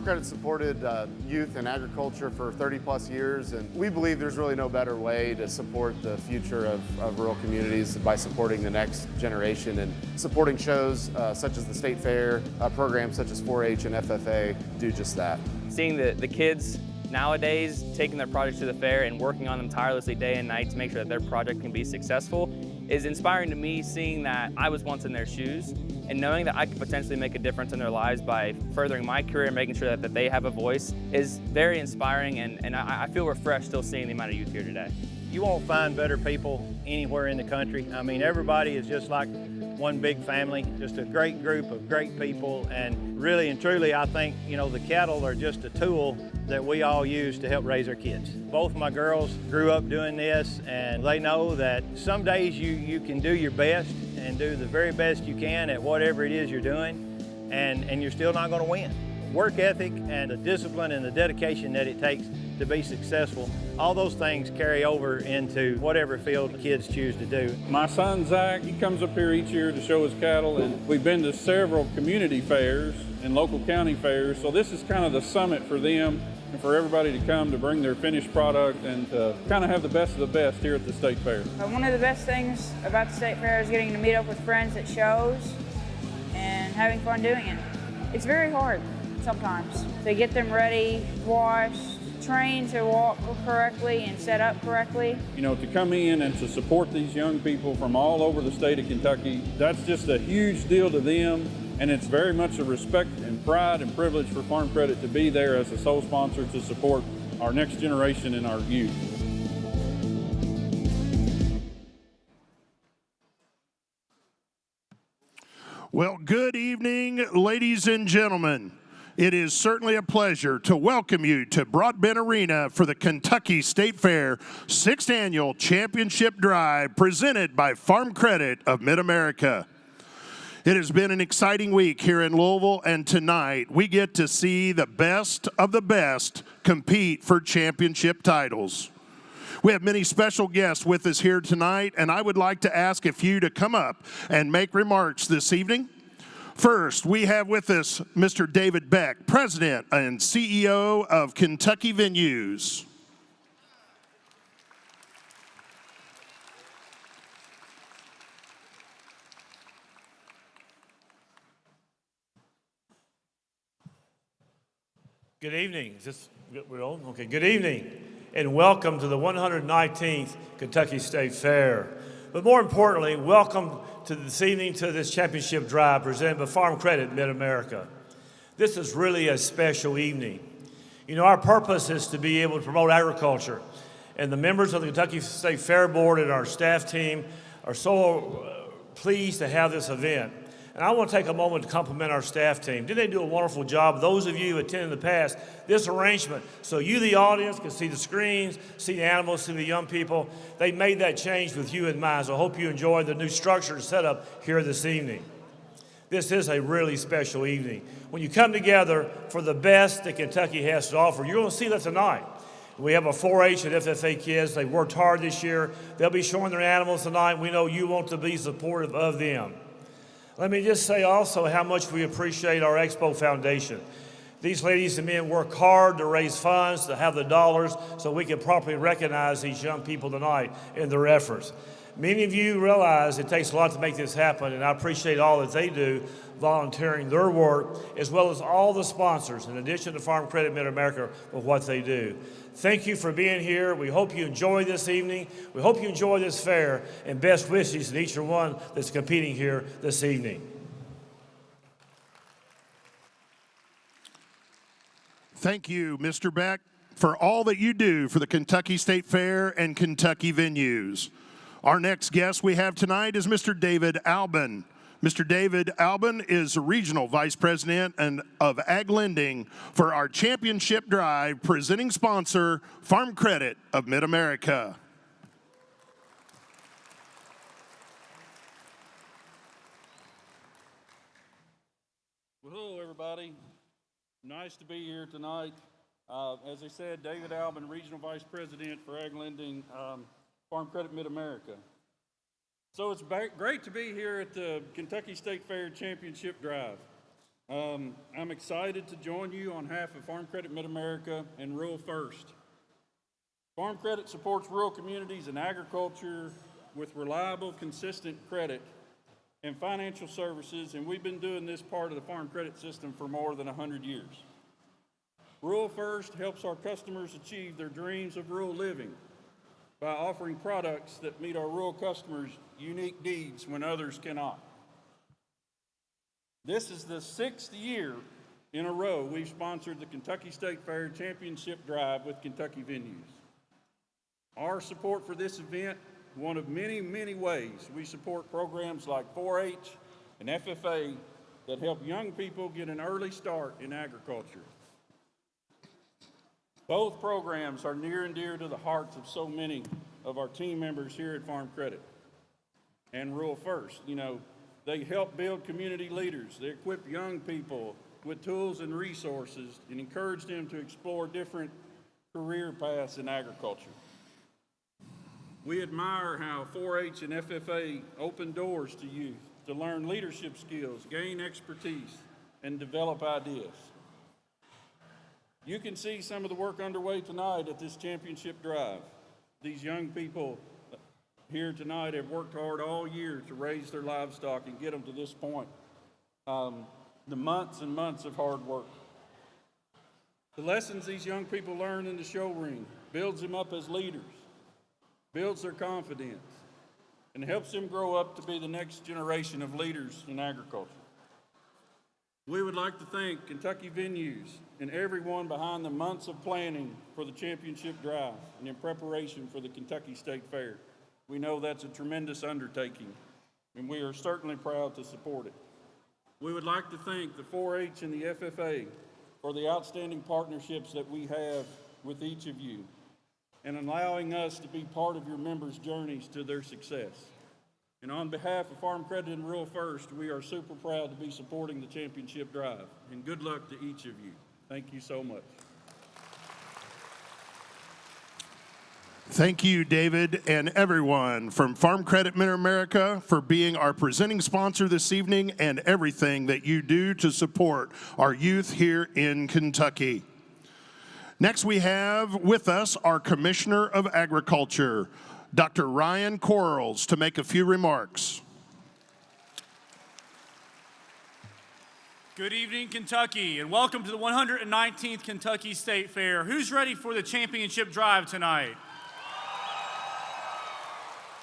Credit supported youth and agriculture for 30 plus years, and we believe there's really no better way to support the future of rural communities by supporting the next generation and supporting shows such as the State Fair, programs such as 4-H and FFA do just that. Seeing the kids nowadays taking their projects to the fair and working on them tirelessly day and night to make sure that their project can be successful is inspiring to me, seeing that I was once in their shoes and knowing that I could potentially make a difference in their lives by furthering my career and making sure that they have a voice is very inspiring, and I feel refreshed still seeing the amount of youth here today. You won't find better people anywhere in the country. I mean, everybody is just like one big family, just a great group of great people, and really and truly I think, you know, the cattle are just a tool that we all use to help raise our kids. Both my girls grew up doing this, and they know that some days you can do your best and do the very best you can at whatever it is you're doing, and you're still not going to win. Work ethic and the discipline and the dedication that it takes to be successful, all those things carry over into whatever field kids choose to do. My son Zach, he comes up here each year to show his cattle, and we've been to several community fairs and local county fairs, so this is kind of the summit for them and for everybody to come to bring their finished product and to kind of have the best of the best here at the State Fair. One of the best things about the State Fair is getting to meet up with friends at shows and having fun doing it. It's very hard sometimes to get them ready, washed, trained to walk correctly and set up correctly. You know, to come in and to support these young people from all over the state of Kentucky, that's just a huge deal to them, and it's very much a respect and pride and privilege for Farm Credit to be there as a sole sponsor to support our next generation and our youth. Well, good evening, ladies and gentlemen. It is certainly a pleasure to welcome you to Broadbent Arena for the Kentucky State Fair 6th Annual Championship Drive presented by Farm Credit of Mid-America. It has been an exciting week here in Louisville, and tonight we get to see the best of the best compete for championship titles. We have many special guests with us here tonight, and I would like to ask a few to come up and make remarks this evening. First, we have with us Mr. David Beck, President and CEO of Kentucky Venues. Good evening. Is this, we're on? Okay, good evening, and welcome to the 119th Kentucky State Fair. But more importantly, welcome to this evening to this championship drive presented by Farm Credit Mid-America. This is really a special evening. You know, our purpose is to be able to promote agriculture, and the members of the Kentucky State Fair Board and our staff team are so pleased to have this event. And I want to take a moment to compliment our staff team. Did they do a wonderful job? Those of you who attended in the past, this arrangement, so you, the audience, can see the screens, see the animals, see the young people. They made that change with you in mind, so I hope you enjoy the new structure and setup here this evening. This is a really special evening. When you come together for the best that Kentucky has to offer, you're going to see that tonight. We have our 4-H and FFA kids. They worked hard this year. They'll be showing their animals tonight. We know you want to be supportive of them. Let me just say also how much we appreciate our Expo Foundation. These ladies and men work hard to raise funds, to have the dollars, so we can properly recognize these young people tonight in their efforts. Many of you realize it takes a lot to make this happen, and I appreciate all that they do, volunteering their work, as well as all the sponsors, in addition to Farm Credit Mid-America, for what they do. Thank you for being here. We hope you enjoy this evening. We hope you enjoy this fair, and best wishes to each one that's competing here this evening. Thank you, Mr. Beck, for all that you do for the Kentucky State Fair and Kentucky Venues. Our next guest we have tonight is Mr. David Albin. Mr. David Albin is Regional Vice President of Ag Lending for our Championship Drive, presenting sponsor, Farm Credit of Mid-America. Well, hello, everybody. Nice to be here tonight. As I said, David Albin, Regional Vice President for Ag Lending, Farm Credit Mid-America. So it's great to be here at the Kentucky State Fair Championship Drive. I'm excited to join you on behalf of Farm Credit Mid-America and Rural First. Farm Credit supports rural communities and agriculture with reliable, consistent credit and financial services, and we've been doing this part of the farm credit system for more than 100 years. Rural First helps our customers achieve their dreams of rural living by offering products that meet our rural customers' unique needs when others cannot. This is the 6th year in a row we've sponsored the Kentucky State Fair Championship Drive with Kentucky Venues. Our support for this event, one of many, many ways we support programs like 4-H and FFA that help young people get an early start in agriculture. Both programs are near and dear to the hearts of so many of our team members here at Farm Credit and Rural First. You know, they help build community leaders. They equip young people with tools and resources and encourage them to explore different career paths in agriculture. We admire how 4-H and FFA open doors to youth to learn leadership skills, gain expertise, and develop ideas. You can see some of the work underway tonight at this championship drive. These young people here tonight have worked hard all year to raise their livestock and get them to this point. The months and months of hard work. The lessons these young people learn in the show ring builds them up as leaders, builds their confidence, and helps them grow up to be the next generation of leaders in agriculture. We would like to thank Kentucky Venues and everyone behind the months of planning for the championship drive and in preparation for the Kentucky State Fair. We know that's a tremendous undertaking, and we are certainly proud to support it. We would like to thank the 4-H and the FFA for the outstanding partnerships that we have with each of you and allowing us to be part of your members' journeys to their success. And on behalf of Farm Credit and Rural First, we are super proud to be supporting the championship drive. And good luck to each of you. Thank you so much. Thank you, David, and everyone from Farm Credit Mid-America for being our presenting sponsor this evening and everything that you do to support our youth here in Kentucky. Next, we have with us our Commissioner of Agriculture, Dr. Ryan Quarles, to make a few remarks. Good evening, Kentucky, and welcome to the 119th Kentucky State Fair. Who's ready for the championship drive tonight?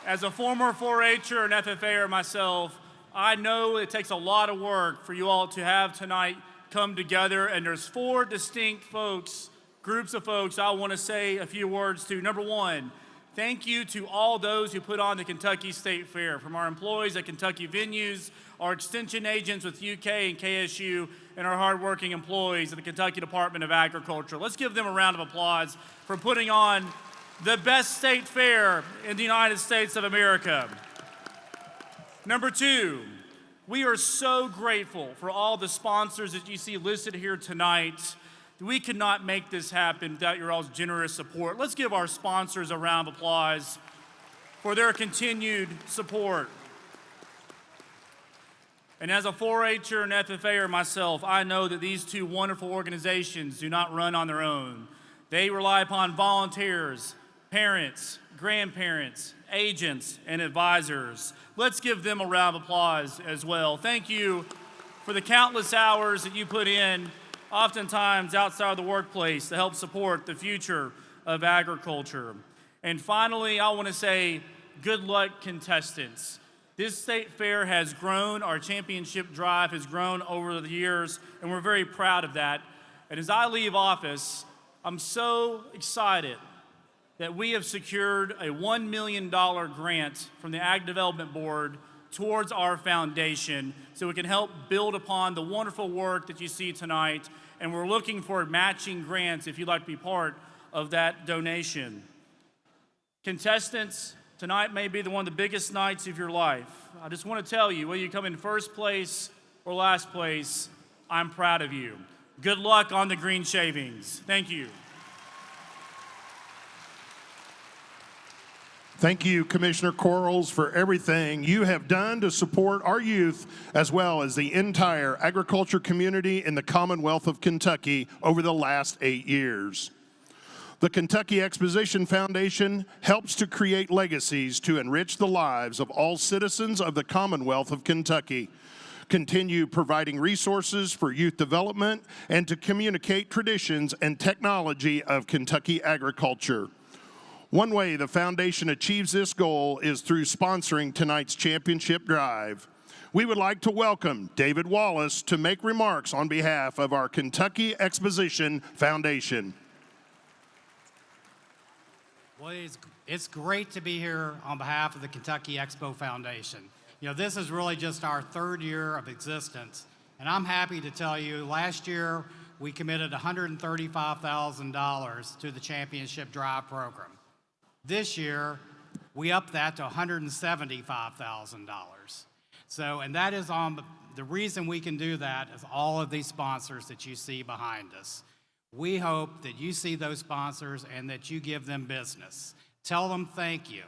As a former 4-H'er and FFA'er myself, I know it takes a lot of work for you all to have tonight come together, and there's 4 distinct groups of folks I want to say a few words to. Number one, thank you to all those who put on the Kentucky State Fair, from our employees at Kentucky Venues, our extension agents with UK and KSU, and our hardworking employees at the Kentucky Department of Agriculture. Let's give them a round of applause for putting on the best state fair in the United States of America. Number two, we are so grateful for all the sponsors that you see listed here tonight. We could not make this happen without your all's generous support. Let's give our sponsors a round of applause for their continued support. And as a 4-H'er and FFA'er myself, I know that these 2 wonderful organizations do not run on their own. They rely upon volunteers, parents, grandparents, agents, and advisors. Let's give them a round of applause as well. Thank you for the countless hours that you put in, oftentimes outside of the workplace, to help support the future of agriculture. And finally, I want to say good luck, contestants. This state fair has grown, our championship drive has grown over the years, and we're very proud of that. And as I leave office, I'm so excited that we have secured a $1 million grant from the Ag Development Board towards our foundation so we can help build upon the wonderful work that you see tonight. And we're looking for matching grants if you'd like to be part of that donation. Contestants, tonight may be one of the biggest nights of your life. I just want to tell you, whether you come in first place or last place, I'm proud of you. Good luck on the green shavings. Thank you. Thank you, Commissioner Quarles, for everything you have done to support our youth as well as the entire agriculture community in the Commonwealth of Kentucky over the last 8 years. The Kentucky Exposition Foundation helps to create legacies to enrich the lives of all citizens of the Commonwealth of Kentucky, continue providing resources for youth development, and to communicate traditions and technology of Kentucky agriculture. One way the foundation achieves this goal is through sponsoring tonight's championship drive. We would like to welcome David Wallace to make remarks on behalf of our Kentucky Exposition Foundation. Well, it's great to be here on behalf of the Kentucky Expo Foundation. You know, this is really just our 3rd year of existence, and I'm happy to tell you last year we committed $135,000 to the Championship Drive program. This year, we upped that to $175,000. So, and that is the reason we can do that is all of these sponsors that you see behind us. We hope that you see those sponsors and that you give them business. Tell them thank you.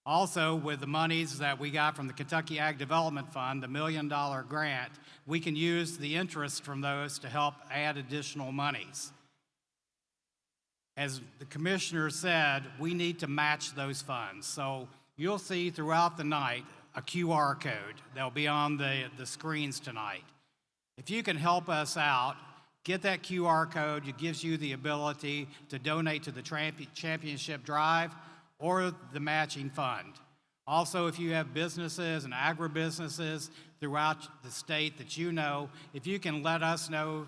Also, with the monies that we got from the Kentucky Ag Development Fund, the $1 million grant, we can use the interest from those to help add additional monies. As the commissioner said, we need to match those funds. So you'll see throughout the night a QR code that'll be on the screens tonight. If you can help us out, get that QR code. It gives you the ability to donate to the championship drive or the matching fund. Also, if you have businesses and agribusinesses throughout the state that you know, if you can let us know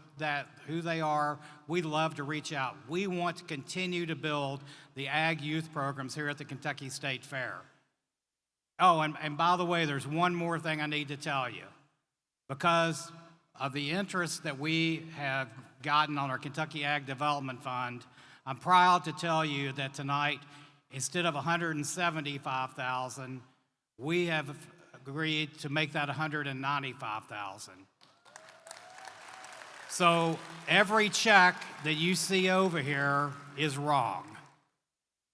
who they are, we'd love to reach out. We want to continue to build the ag youth programs here at the Kentucky State Fair. Oh, and by the way, there's one more thing I need to tell you. Because of the interest that we have gotten on our Kentucky Ag Development Fund, I'm proud to tell you that tonight, instead of $175,000, we have agreed to make that $195,000. So every check that you see over here is wrong.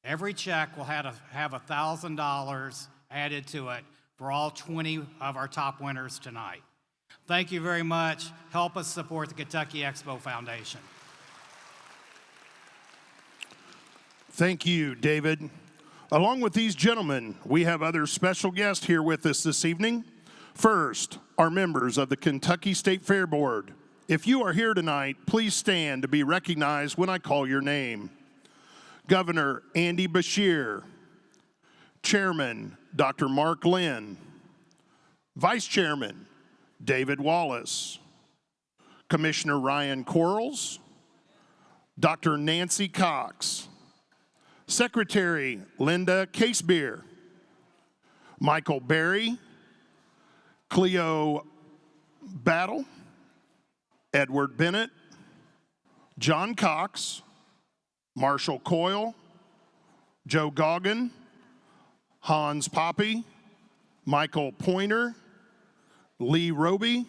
Every check will have $1,000 added to it for all 20 of our top winners tonight. Thank you very much. Help us support the Kentucky Expo Foundation. Thank you, David. Along with these gentlemen, we have other special guests here with us this evening. First, our members of the Kentucky State Fair Board. If you are here tonight, please stand to be recognized when I call your name. Governor Andy Beshear, Chairman Dr. Mark Lynn, Vice Chairman David Wallace, Commissioner Ryan Quarles, Dr. Nancy Cox, Secretary Linda Casebeer, Michael Berry, Cleo Battle, Edward Bennett, John Cox, Marshall Coyle, Joe Goggin, Hans Poppy, Michael Pointer, Lee Roby,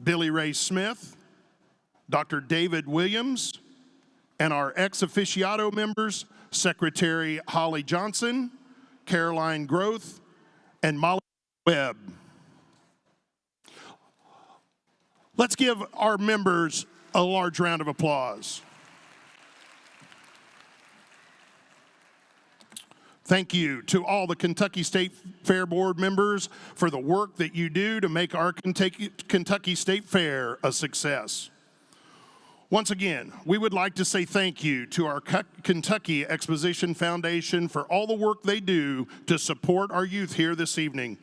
Billy Ray Smith, Dr. David Williams, and our ex officiato members, Secretary Holly Johnson, Caroline Groth, and Molly Webb. Let's give our members a large round of applause. Thank you to all the Kentucky State Fair Board members for the work that you do to make our Kentucky State Fair a success. Once again, we would like to say thank you to our Kentucky Exposition Foundation for all the work they do to support our youth here this evening.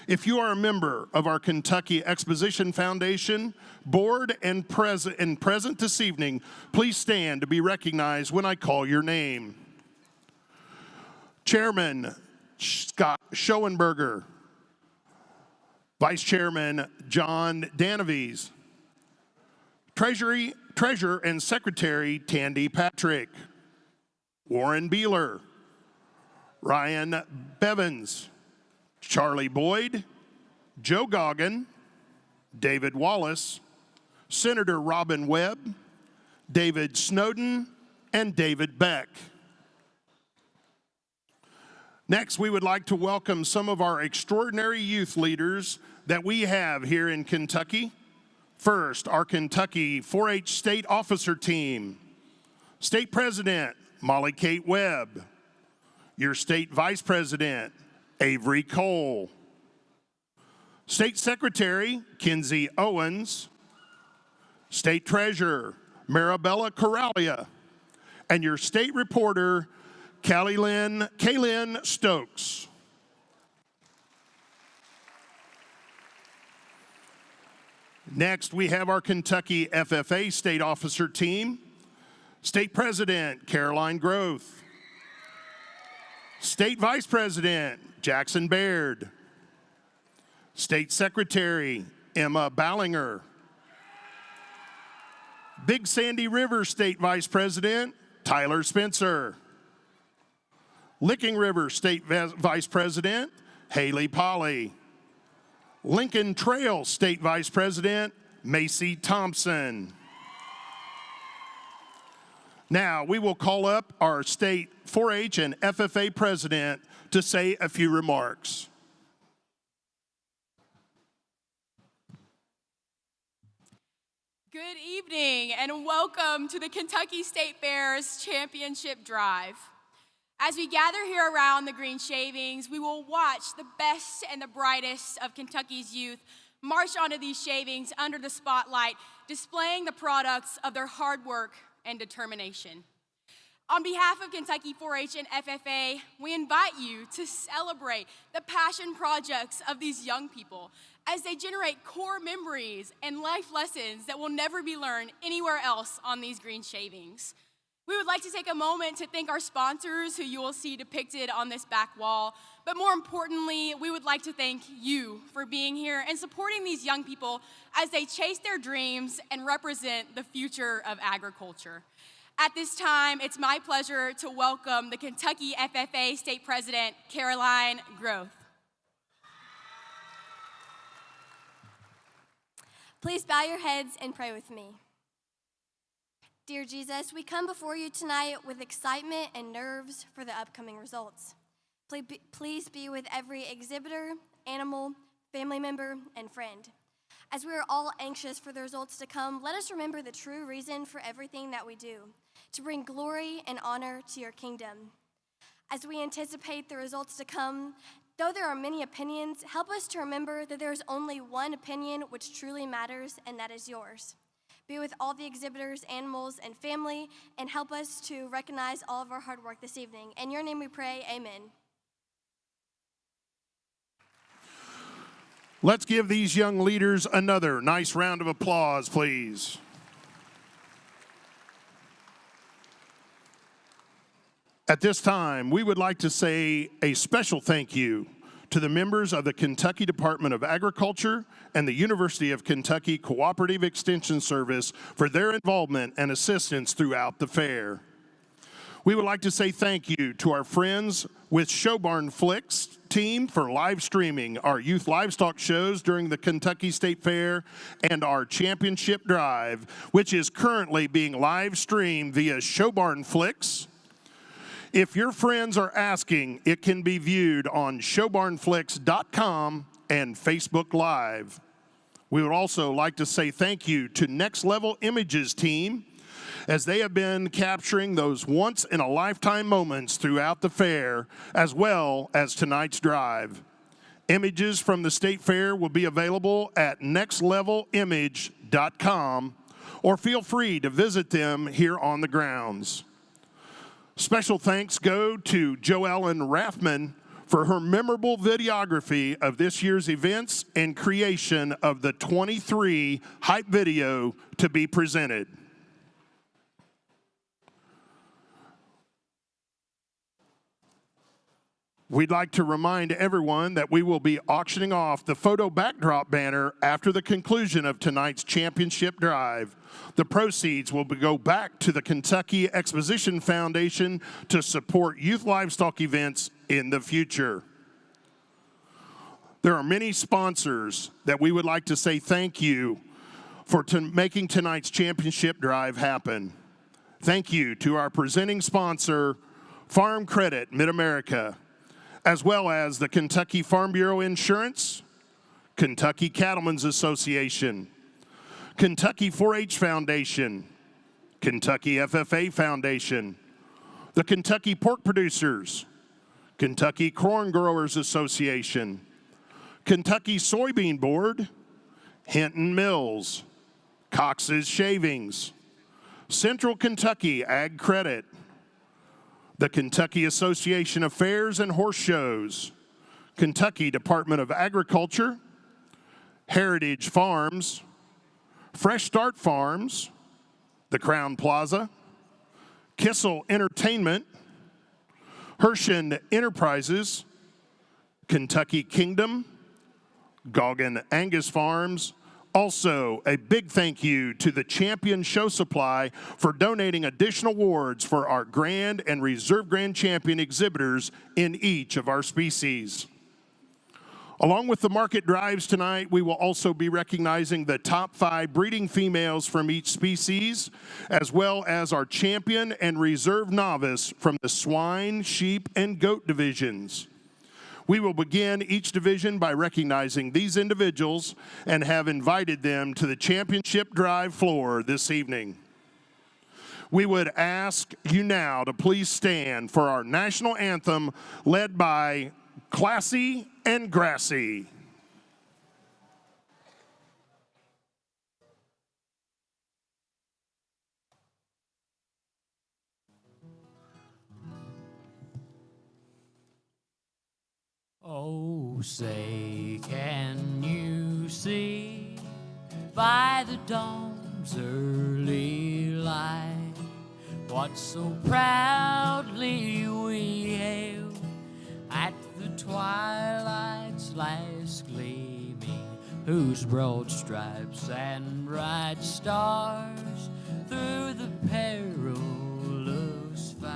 If you are a member of our Kentucky Exposition Foundation board and present this evening, please stand to be recognized when I call your name. Chairman Scott Schoenberger, Vice Chairman John Danavies, Treasurer and Secretary Tandy Patrick, Warren Beeler, Ryan Bevins, Charlie Boyd, Joe Goggin, David Wallace, Senator Robin Webb, David Snowden, and David Beck. Next, we would like to welcome some of our extraordinary youth leaders that we have here in Kentucky. First, our Kentucky 4-H State Officer Team. State President, Molly Kate Webb. Your State Vice President, Avery Cole. State Secretary, Kinsey Owens. State Treasurer, Marabella Corrales. And your State Reporter, Kaylin Stokes. Next, we have our Kentucky FFA State Officer Team. State President, Caroline Groth. State Vice President, Jackson Baird. State Secretary, Emma Ballinger. Big Sandy River State Vice President, Tyler Spencer. Licking River State Vice President, Haley Polly. Lincoln Trail State Vice President, Macy Thompson. Now, we will call up our State 4-H and FFA President to say a few remarks. Good evening and welcome to the Kentucky State Fair's Championship Drive. As we gather here around the green shavings, we will watch the best and the brightest of Kentucky's youth march onto these shavings under the spotlight, displaying the products of their hard work and determination. On behalf of Kentucky 4-H and FFA, we invite you to celebrate the passion projects of these young people as they generate core memories and life lessons that will never be learned anywhere else on these green shavings. We would like to take a moment to thank our sponsors who you will see depicted on this back wall, but more importantly, we would like to thank you for being here and supporting these young people as they chase their dreams and represent the future of agriculture. At this time, it's my pleasure to welcome the Kentucky FFA State President, Caroline Groth. Please bow your heads and pray with me. Dear Jesus, we come before you tonight with excitement and nerves for the upcoming results. Please be with every exhibitor, animal, family member, and friend. As we are all anxious for the results to come, let us remember the true reason for everything that we do, to bring glory and honor to your kingdom. As we anticipate the results to come, though there are many opinions, help us to remember that there is only one opinion which truly matters, and that is yours. Be with all the exhibitors, animals, and family, and help us to recognize all of our hard work this evening. In your name we pray, amen. Let's give these young leaders another nice round of applause, please. At this time, we would like to say a special thank you to the members of the Kentucky Department of Agriculture and the University of Kentucky Cooperative Extension Service for their involvement and assistance throughout the fair. We would like to say thank you to our friends with Showbarn Flicks team for live streaming our youth livestock shows during the Kentucky State Fair and our championship drive, which is currently being live streamed via Showbarn Flicks. If your friends are asking, it can be viewed on showbarnflicks.com and Facebook Live. We would also like to say thank you to Next Level Images team, as they have been capturing those once-in-a-lifetime moments throughout the fair, as well as tonight's drive. Images from the State Fair will be available at nextlevelimage.com, or feel free to visit them here on the grounds. Special thanks go to Joellen Raffman for her memorable videography of this year's events and creation of the 23 hype video to be presented. We'd like to remind everyone that we will be auctioning off the photo backdrop banner after the conclusion of tonight's championship drive. The proceeds will go back to the Kentucky Exposition Foundation to support youth livestock events in the future. There are many sponsors that we would like to say thank you for making tonight's championship drive happen. Thank you to our presenting sponsor, Farm Credit Mid-America, as well as the Kentucky Farm Bureau Insurance, Kentucky Cattlemen's Association, Kentucky 4-H Foundation, Kentucky FFA Foundation, the Kentucky Pork Producers, Kentucky Corn Growers Association, Kentucky Soybean Board, Hinton Mills, Cox's Shavings, Central Kentucky Ag Credit, the Kentucky Association of Fairs and Horse Shows, Kentucky Department of Agriculture, Heritage Farms, Fresh Start Farms, the Crown Plaza, Kissel Entertainment, Hershen Enterprises, Kentucky Kingdom, Goggin Angus Farms. Also, a big thank you to the Champion Show Supply for donating additional awards for our Grand and Reserve Grand Champion exhibitors in each of our species. Along with the market drives tonight, we will also be recognizing the top 5 breeding females from each species, as well as our champion and reserve novice from the swine, sheep, and goat divisions. We will begin each division by recognizing these individuals and have invited them to the championship drive floor this evening. We would ask you now to please stand for our national anthem led by Classy and Grassy. Oh, say, can you see by the dawn's early light what so proudly we hailed at the twilight's last gleaming, whose broad stripes and bright stars through the perilous fight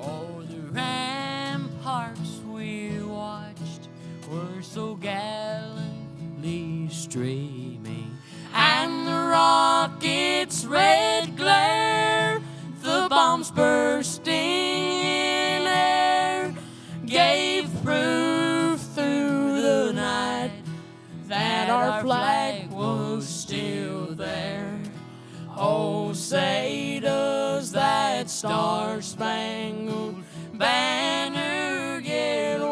o'er the ramparts we watched were so gallantly streaming, and the rocket's red glare, the bombs bursting in air, gave proof through the night that our flag was still there. Oh, say does that star-spangled banner yet wave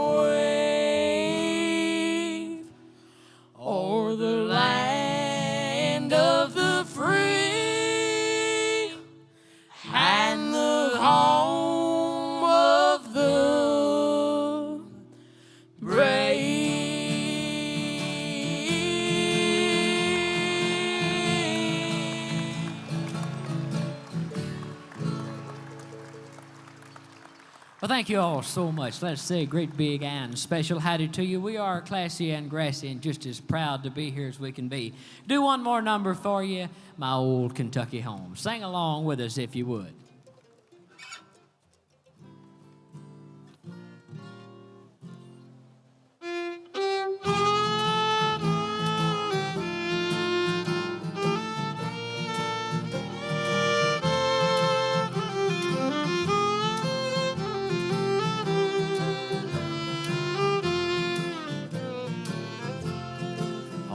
o'er the land of the free and the home of the brave. Well, thank you all so much. Let's say a great big and special howdy to you. We are Classy and Grassy and just as proud to be here as we can be. Do one more number for you, my old Kentucky home. Sing along with us if you would.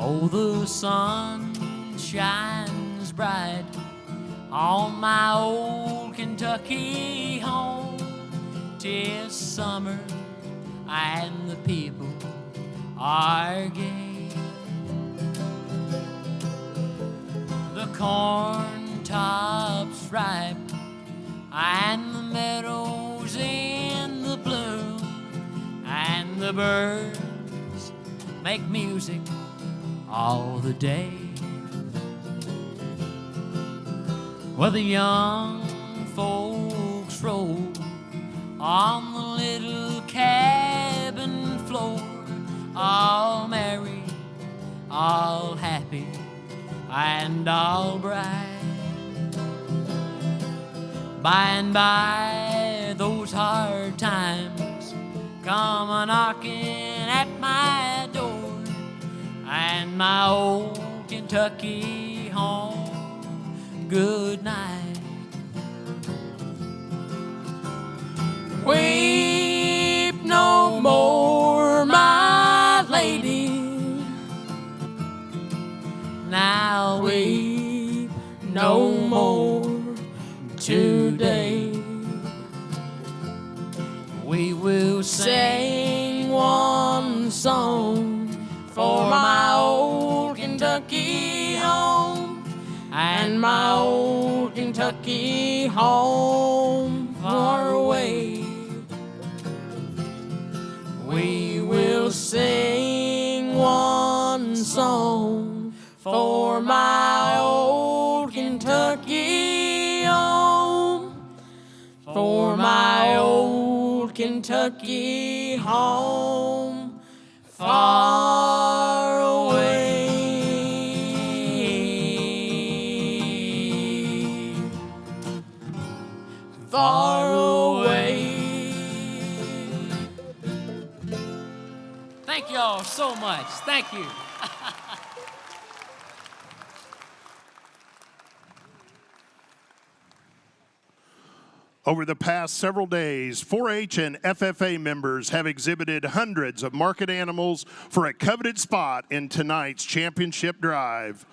Oh, the sun shines bright on my old Kentucky home. 'Tis summer and the people are gay. The corn tops ripe and the meadows in the bloom, and the birds make music all the day. Well, the young folks roll on the little cabin floor, all merry, all happy, and all bright. By and by, those hard times come a-knocking at my door, and my old Kentucky home, good night. Weep no We will sing one song for my old Kentucky home and my old Kentucky home far away. We will sing one song for my old Kentucky home, for my old Kentucky home far away. Far away. Thank you all so much. Thank you. Over the past several days, 4-H and FFA members have exhibited hundreds of market animals for a coveted spot in tonight's championship drive.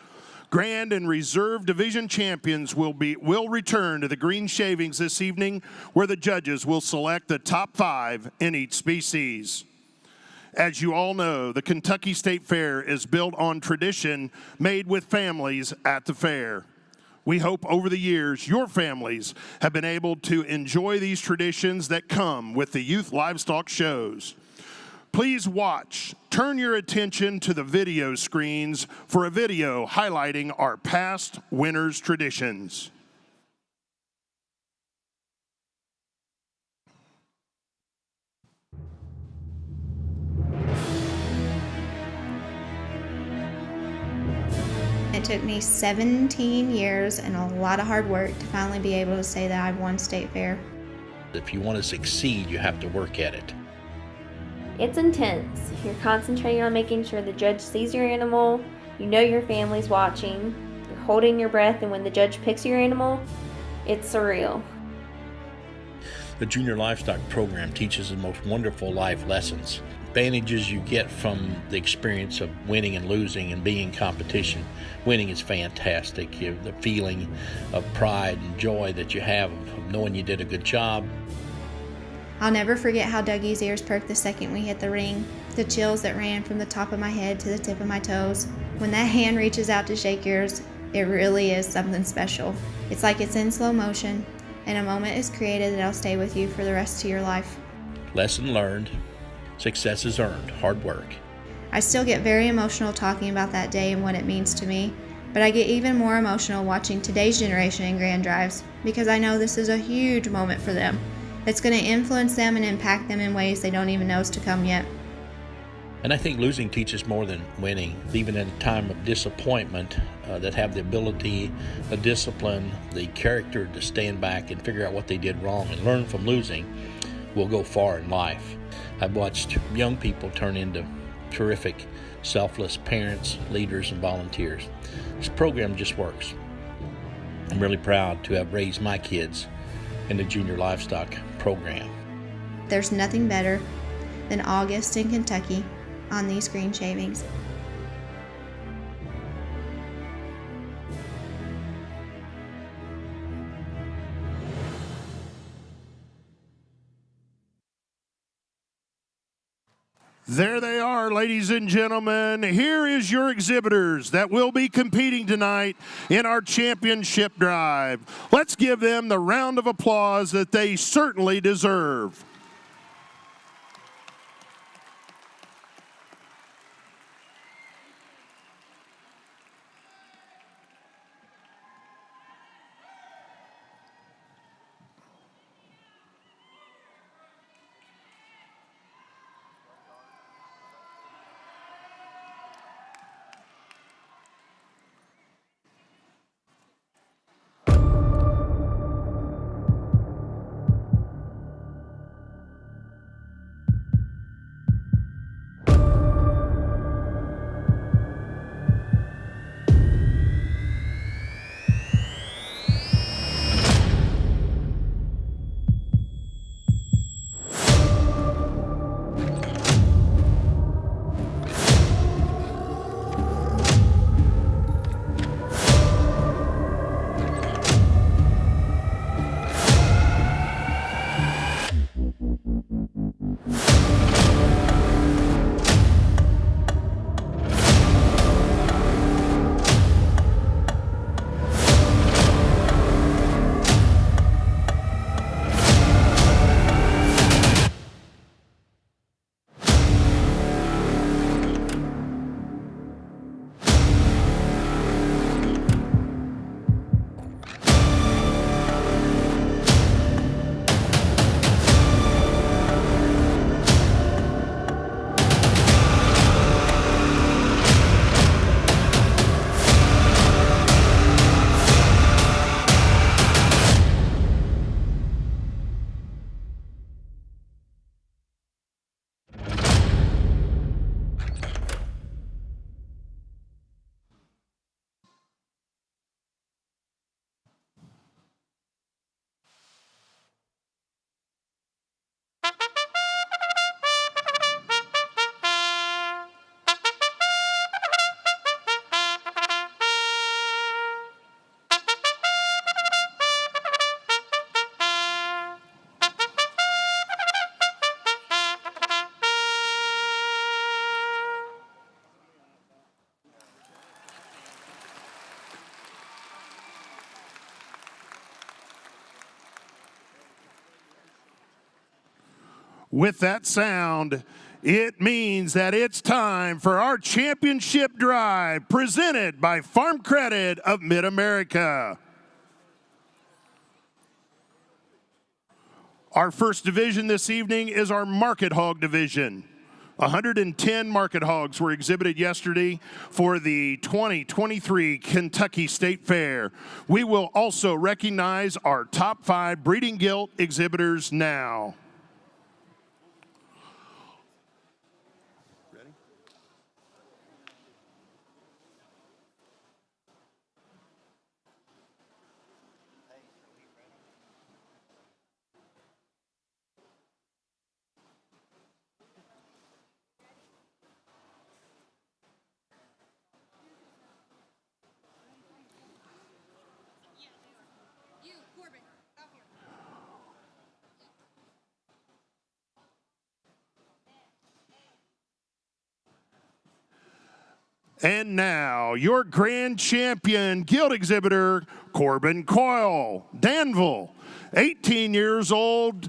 Grand and Reserve Division champions will return to the green shavings this evening, where the judges will select the top 5 in each species. As you all know, the Kentucky State Fair is built on tradition made with families at the fair. We hope over the years your families have been able to enjoy these traditions that come with the youth livestock shows. Please watch. Turn your attention to the video screens for a video highlighting our past winners' traditions. It took me 17 years and a lot of hard work to finally be able to say that I've won State Fair. If you want to succeed, you have to work at it. It's intense. You're concentrating on making sure the judge sees your animal, you know your family's watching, you're holding your breath, and when the judge picks your animal, it's surreal. The Junior Livestock Program teaches the most wonderful life lessons. Advantages you get from the experience of winning and losing and being in competition. Winning is fantastic. The feeling of pride and joy that you have of knowing you did a good job. I'll never forget how Dougie's ears perked the second we hit the ring. The chills that ran from the top of my head to the tip of my toes. When that hand reaches out to shake yours, it really is something special. It's like it's in slow motion, and a moment is created that'll stay with you for the rest of your life. Lesson learned. Success is earned. Hard work. I still get very emotional talking about that day and what it means to me, but I get even more emotional watching today's generation in Grand Drives because I know this is a huge moment for them. It's going to influence them and impact them in ways they don't even know is to come yet. And I think losing teaches more than winning. Even in a time of disappointment, that have the ability, the discipline, the character to stand back and figure out what they did wrong and learn from losing will go far in life. I've watched young people turn into terrific, selfless parents, leaders, and volunteers. This program just works. I'm really proud to have raised my kids in the Junior Livestock Program. There's nothing better than August in Kentucky on these green shavings. There they are, ladies and gentlemen. Here is your exhibitors that will be competing tonight in our championship drive. Let's give them the round of applause that they certainly deserve. with that sound, it means that it's time for our championship drive presented by Farm Credit of Mid-America. Our first division this evening is our Market Hog division. 110 market hogs were exhibited yesterday for the 2023 Kentucky State Fair. We will also recognize our top 5 breeding gilt exhibitors now. And now, your grand champion gilt exhibitor, Corbin Coyle, Danville, 18 years old,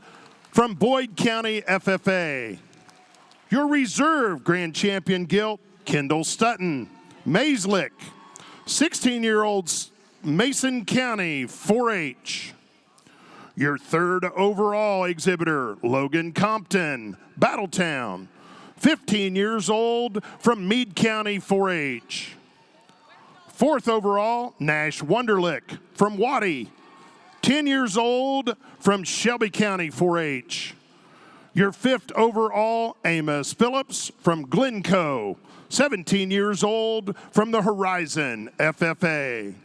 from Boyd County FFA. Your reserve grand champion gilt, Kendall Stutton, Mayslick, 16-year-old, Mason County 4-H. Your third overall exhibitor, Logan Compton, Battletown, 15 years old, from Meade County 4-H. Fourth overall, Nash Wunderlich from Waddy, 10 years old, from Shelby County 4-H. Your fifth overall, Amos Phillips from Glencoe, 17 years old, from the Horizon FFA.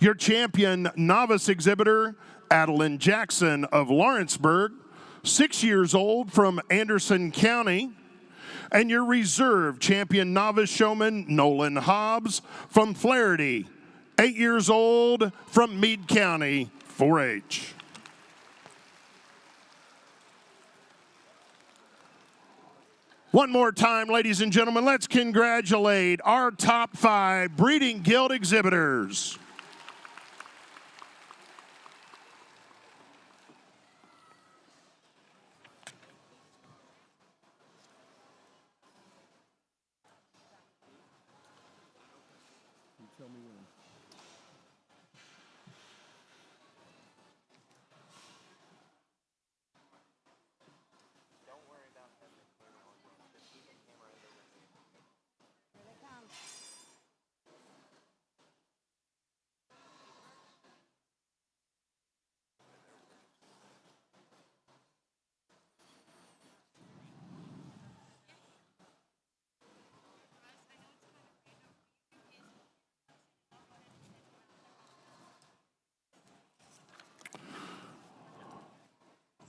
Your champion novice exhibitor, Adeline Jackson of Lawrenceburg, 6 years old, from Anderson County. And your reserve champion novice showman, Nolan Hobbs from Flaherty, 8 years old, from Meade County 4-H. One more time, ladies and gentlemen, let's congratulate our top 5 breeding gilt exhibitors.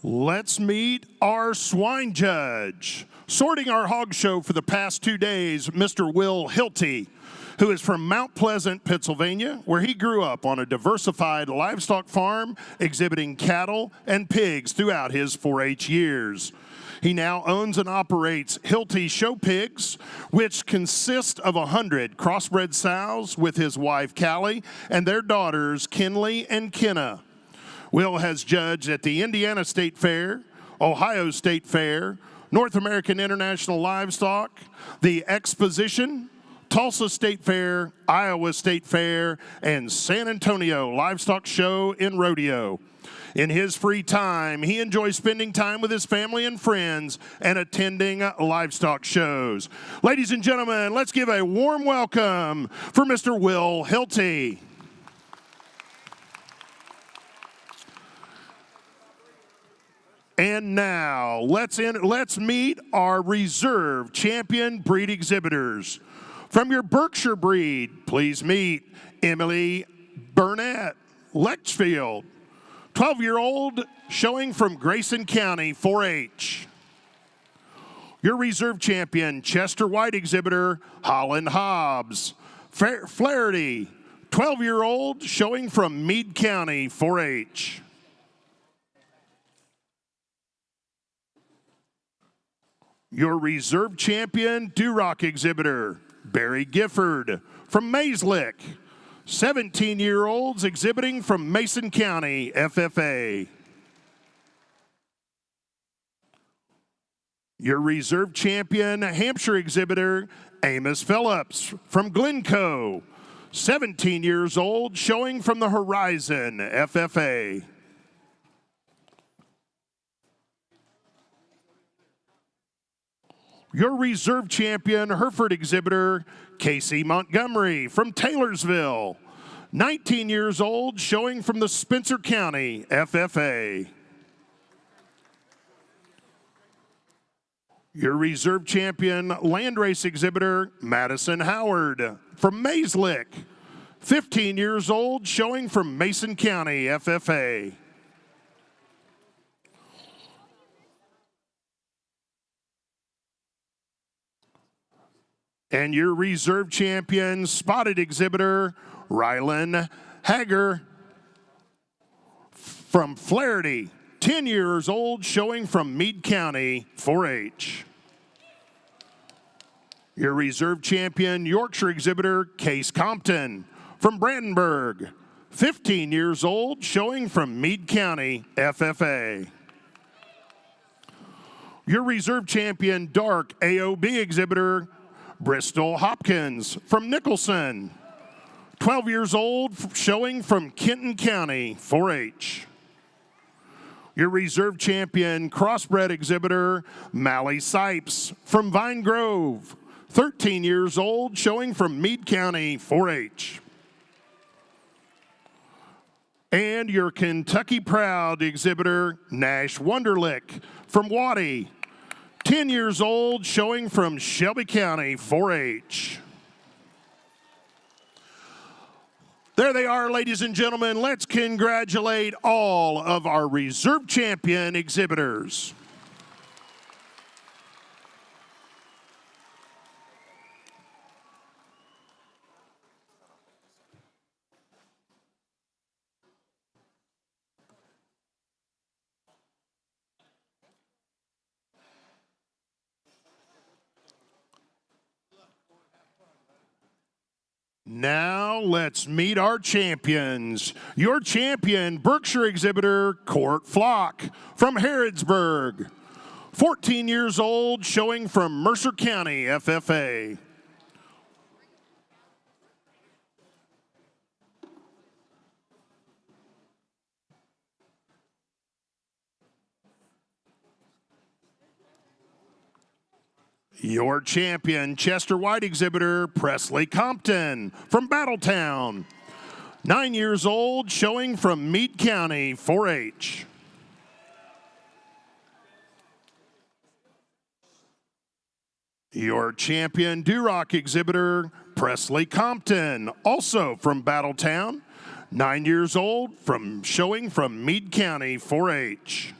Let's meet our swine judge. Sorting our hog show for the past 2 days, Mr. Will Hilty, who is from Mount Pleasant, Pennsylvania, where he grew up on a diversified livestock farm exhibiting cattle and pigs throughout his 4-H years. He now owns and operates Hilty Show Pigs, which consist of 100 crossbred sows with his wife Callie and their daughters Kinley and Kenna. Will has judged at the Indiana State Fair, Ohio State Fair, North American International Livestock, the Exposition, Tulsa State Fair, Iowa State Fair, and San Antonio Livestock Show and Rodeo. In his free time, he enjoys spending time with his family and friends and attending livestock shows. Ladies and gentlemen, let's give a warm welcome for Mr. Will Hilty. And now, let's meet our reserve champion breed exhibitors. From your Berkshire breed, please meet Emily Burnett, Lechfield, 12-year-old, showing from Grayson County 4-H. Your reserve champion, Chester White exhibitor, Holland Hobbs, Flaherty, 12-year-old, showing from Meade County 4-H. Your reserve champion, Duroc exhibitor, Barry Gifford from Mayslick, 17-year-olds exhibiting from Mason County FFA. Your reserve champion, Hampshire exhibitor, Amos Phillips from Glencoe, 17 years old, showing from the Horizon FFA. Your reserve champion, Hereford exhibitor, Casey Montgomery from Taylorsville, 19 years old, showing from the Spencer County FFA. Your reserve champion, landrace exhibitor, Madison Howard from Mayslick, 15 years old, showing from Mason County FFA. And your reserve champion, spotted exhibitor, Rylan Hager from Flaherty, 10 years old, showing from Meade County 4-H. Your reserve champion, Yorkshire exhibitor, Case Compton from Brandenburg, 15 years old, showing from Meade County FFA. Your reserve champion, dark AOB exhibitor, Bristol Hopkins from Nicholson, 12 years old, showing from Kenton County 4-H. Your reserve champion, crossbred exhibitor, Mally Sipes from Vine Grove, 13 years old, showing from Meade County 4-H. And your Kentucky Proud exhibitor, Nash Wunderlich from Waddy, 10 years old, showing from Shelby County 4-H. There they are, ladies and gentlemen. Let's congratulate all of our reserve champion exhibitors. Now let's meet our champions. Your champion, Berkshire exhibitor, Court Flock from Harrodsburg, 14 years old, showing from Mercer County FFA. Your champion, Chester White exhibitor, Presley Compton from Battletown, 9 years old, showing from Meade County 4-H. Your champion, Duroc exhibitor, Presley Compton, also from Battletown, 9 years old, showing from Meade County 4-H.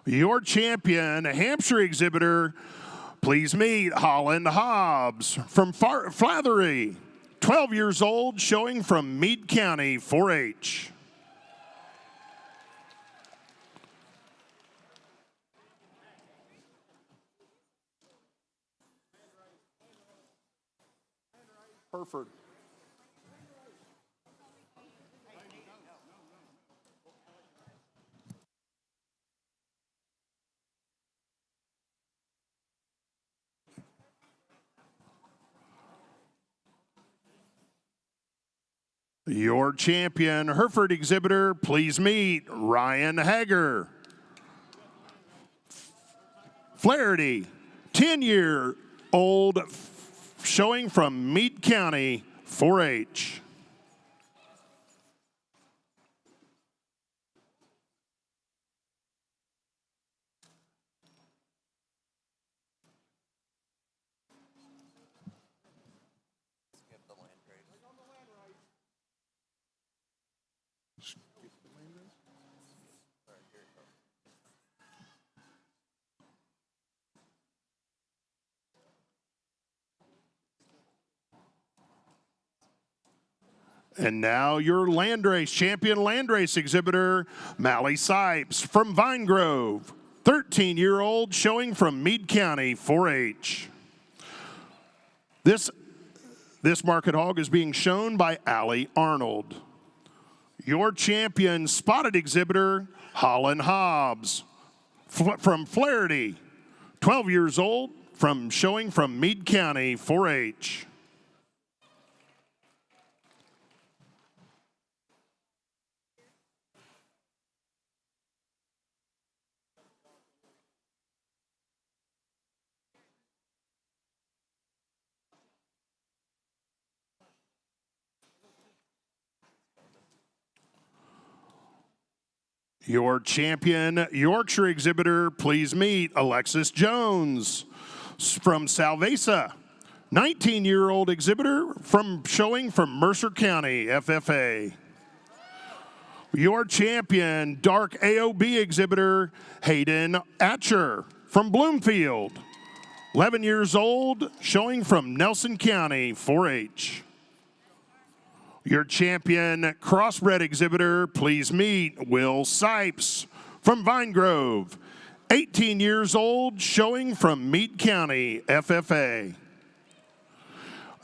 Your champion, Hampshire exhibitor, please meet Holland Hobbs from Flathery, 12 years old, showing from Meade County 4-H. Hereford. Your champion, Hereford exhibitor, please meet Ryan Hager. Flaherty, 10-year-old, showing from Meade County 4-H. And now your landrace, champion landrace exhibitor, Mally Sipes from Vine Grove, 13-year-old showing from Meade County 4-H. This market hog is being shown by Allie Arnold. Your champion spotted exhibitor, Holland Hobbs from Flaherty, 12 years old, showing from Meade County 4-H. Your champion Yorkshire exhibitor, please meet Alexis Jones from Salvesa, 19-year-old exhibitor showing from Mercer County, FFA. Your champion dark AOB exhibitor, Hayden Atcher from Bloomfield, 11 years old, showing from Nelson County, 4-H. Your champion crossbred exhibitor, please meet Will Sipes from Vine Grove, 18 years old, showing from Meade County, FFA.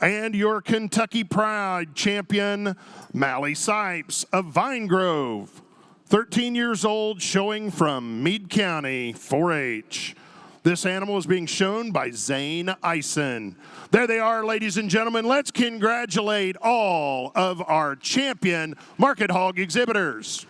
And your Kentucky Pride champion, Mally Sipes of Vine Grove, 13 years old, showing from Meade County, 4-H. This animal is being shown by Zane Eisen. There they are, ladies and gentlemen. Let's congratulate all of our champion market hog exhibitors.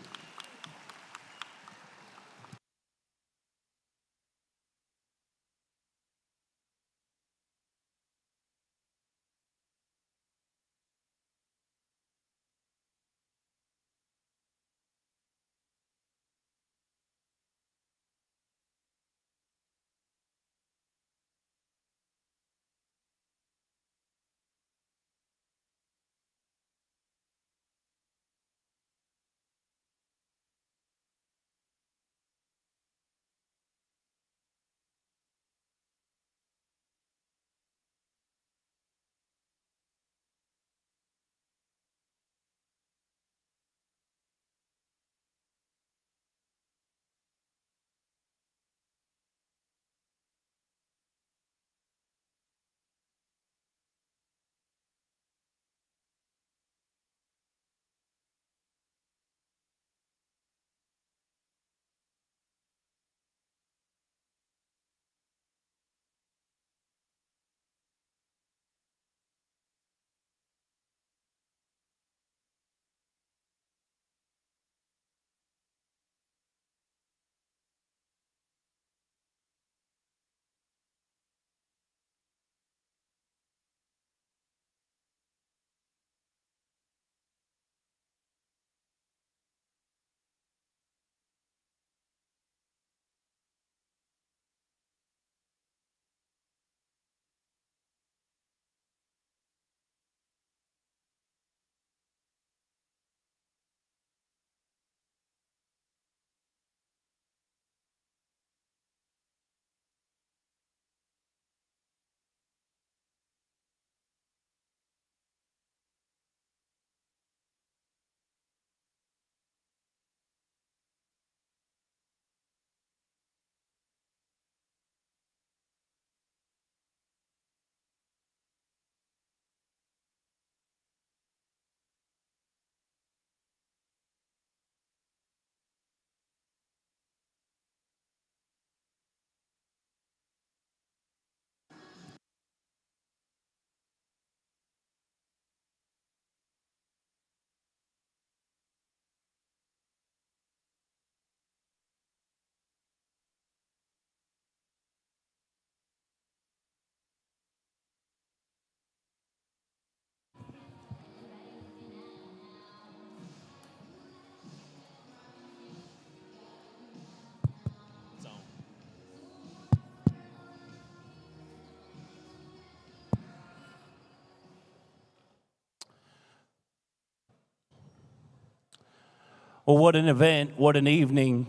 Well, what an event, what an evening.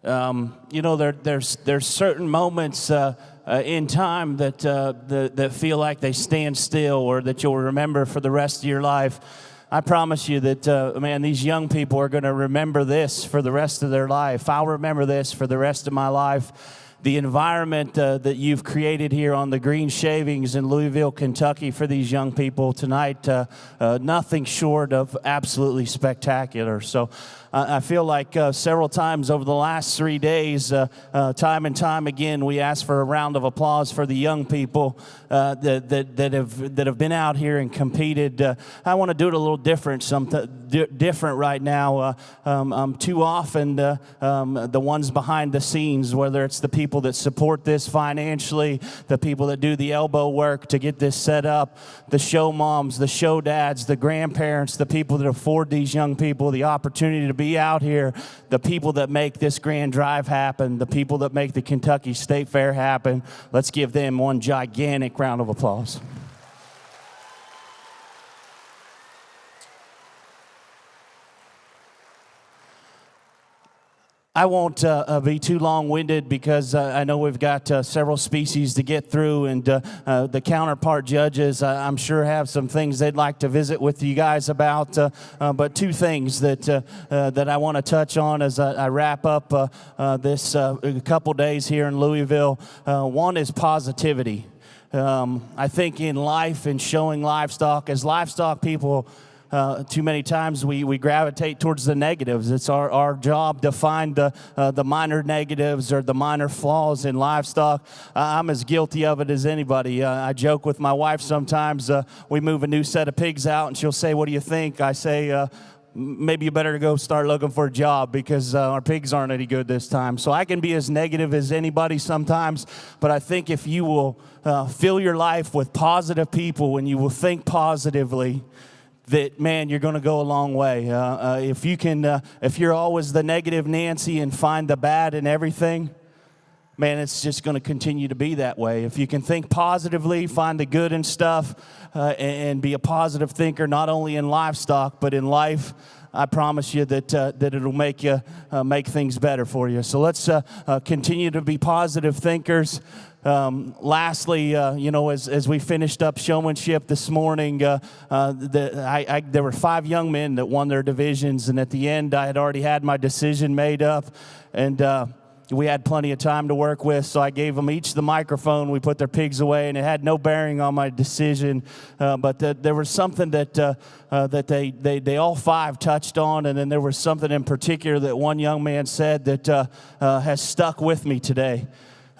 You know, there's certain moments in time that feel like they stand still or that you'll remember for the rest of your life. I promise you that, man, these young people are going to remember this for the rest of their life. I'll remember this for the rest of my life. The environment that you've created here on the green shavings in Louisville, Kentucky for these young people tonight, nothing short of absolutely spectacular. So I feel like several times over the last 3 days, time and time again, we ask for a round of applause for the young people that have been out here and competed. I want to do it a little different, different right now. Too often, the ones behind the scenes, whether it's the people that support this financially, the people that do the elbow work to get this set up, the show moms, the show dads, the grandparents, the people that afford these young people the opportunity to be out here, the people that make this grand drive happen, the people that make the Kentucky State Fair happen. Let's give them one gigantic round of applause. I won't be too long-winded because I know we've got several species to get through, and the counterpart judges, I'm sure, have some things they'd like to visit with you guys about. But two things that I want to touch on as I wrap up this couple days here in Louisville. One is positivity. I think in life and showing livestock, as livestock people, too many times we gravitate towards the negatives. It's our job to find the minor negatives or the minor flaws in livestock. I'm as guilty of it as anybody. I joke with my wife sometimes. We move a new set of pigs out, and she'll say, "What do you think?" I say, maybe you better go start looking for a job because our pigs aren't any good this time. So I can be as negative as anybody sometimes, but I think if you will fill your life with positive people and you will think positively, that, man, you're going to go a long way. If you can, if you're always the negative Nancy and find the bad in everything, man, it's just going to continue to be that way. If you can think positively, find the good in stuff, and be a positive thinker, not only in livestock but in life, I promise you that it'll make you make things better for you. So let's continue to be positive thinkers. Lastly, as we finished up showmanship this morning, there were 5 young men that won their divisions, and at the end, I had already had my decision made up, and we had plenty of time to work with, so I gave them each the microphone. We put their pigs away, and it had no bearing on my decision, but there was something that they all 5 touched on, and then there was something in particular that one young man said that has stuck with me today.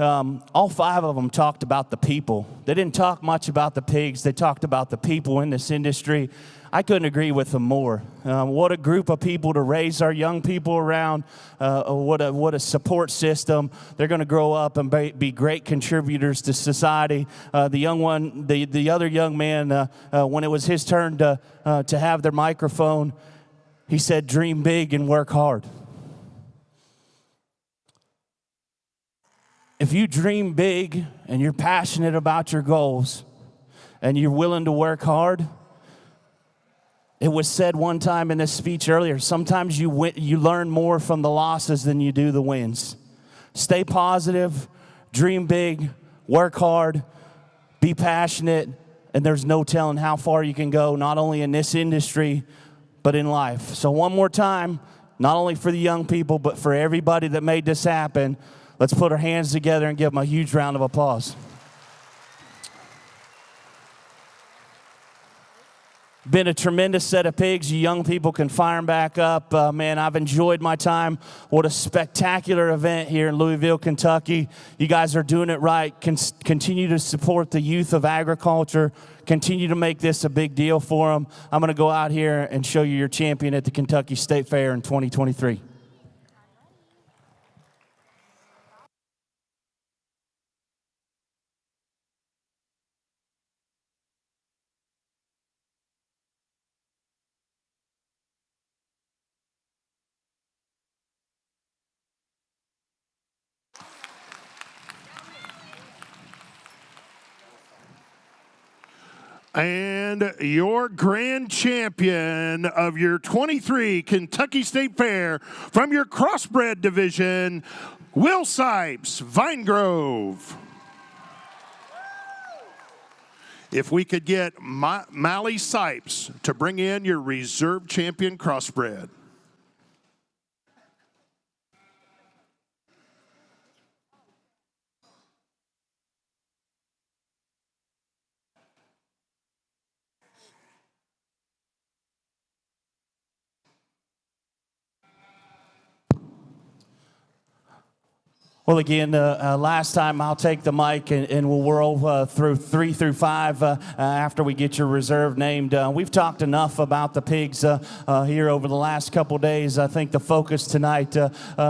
All 5 of them talked about the people. They didn't talk much about the pigs. They talked about the people in this industry. I couldn't agree with them more. What a group of people to raise our young people around. What a support system. They're going to grow up and be great contributors to society. The other young man, when it was his turn to have their microphone, he said, "Dream big and work hard." If you dream big and you're passionate about your goals and you're willing to work hard, it was said one time in this speech earlier, sometimes you learn more from the losses than you do the wins. Stay positive, dream big, work hard, be passionate, and there's no telling how far you can go, not only in this industry, but in life. So one more time, not only for the young people, but for everybody that made this happen, let's put our hands together and give them a huge round of applause. Been a tremendous set of pigs. You young people can fire them back up. Man, I've enjoyed my time. What a spectacular event here in Louisville, Kentucky. You guys are doing it right. Continue to support the youth of agriculture. Continue to make this a big deal for them. I'm going to go out here and show you your champion at the Kentucky State Fair in 2023. And your grand champion of your 23 Kentucky State Fair from your crossbred division, Will Sipes, Vine Grove. If we could get Mally Sipes to bring in your reserve champion crossbred. Well, again, last time I'll take the mic and we'll roll through 3 through 5 after we get your reserve named. We've talked enough about the pigs here over the last couple days. I think the focus tonight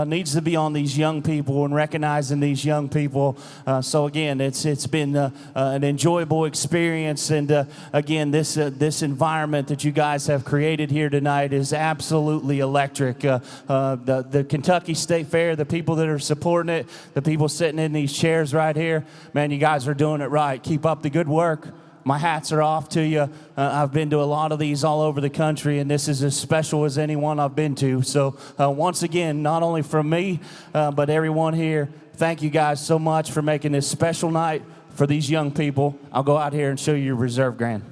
needs to be on these young people and recognizing these young people. So again, it's been an enjoyable experience, and again, this environment that you guys have created here tonight is absolutely electric. The Kentucky State Fair, the people that are supporting it, the people sitting in these chairs right here, man, you guys are doing it right. Keep up the good work. My hats are off to you. I've been to a lot of these all over the country, and this is as special as any one I've been to. So once again, not only from me, but everyone here, thank you guys so much for making this special night for these young people. I'll go out here and show you your reserve grand.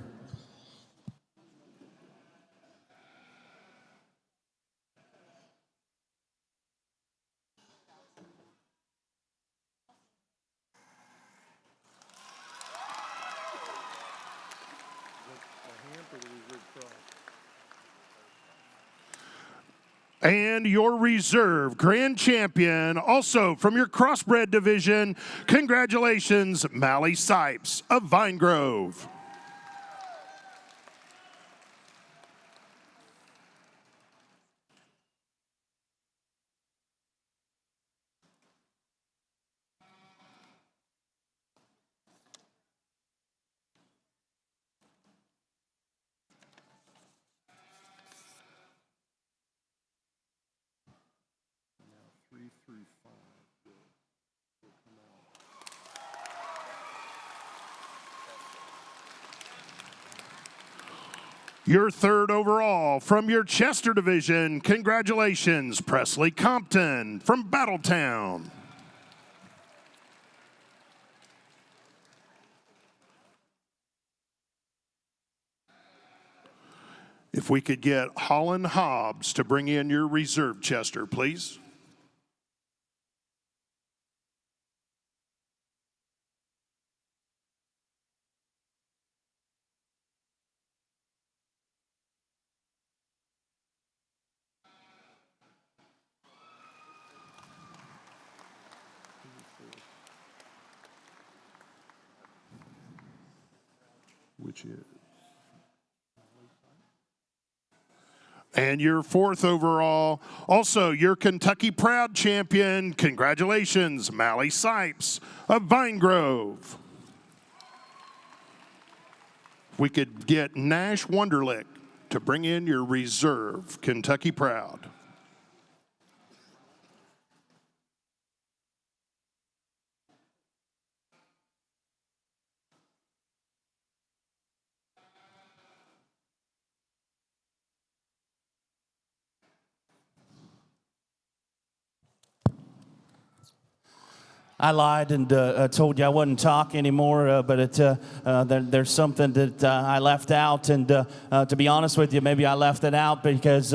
And your reserve grand champion, also from your crossbred division, congratulations, Mally Sipes of Vine Grove. Your third overall from your Chester division, congratulations, Presley Compton from Battletown. If we could get Holland Hobbs to bring in your reserve Chester, please. Which is? And your fourth overall, also your Kentucky Proud champion, congratulations, Mally Sipes of Vine Grove. We could get Nash Wunderlich to bring in your reserve Kentucky Proud. I lied and told you I wouldn't talk anymore, but there's something that I left out, and to be honest with you, maybe I left it out because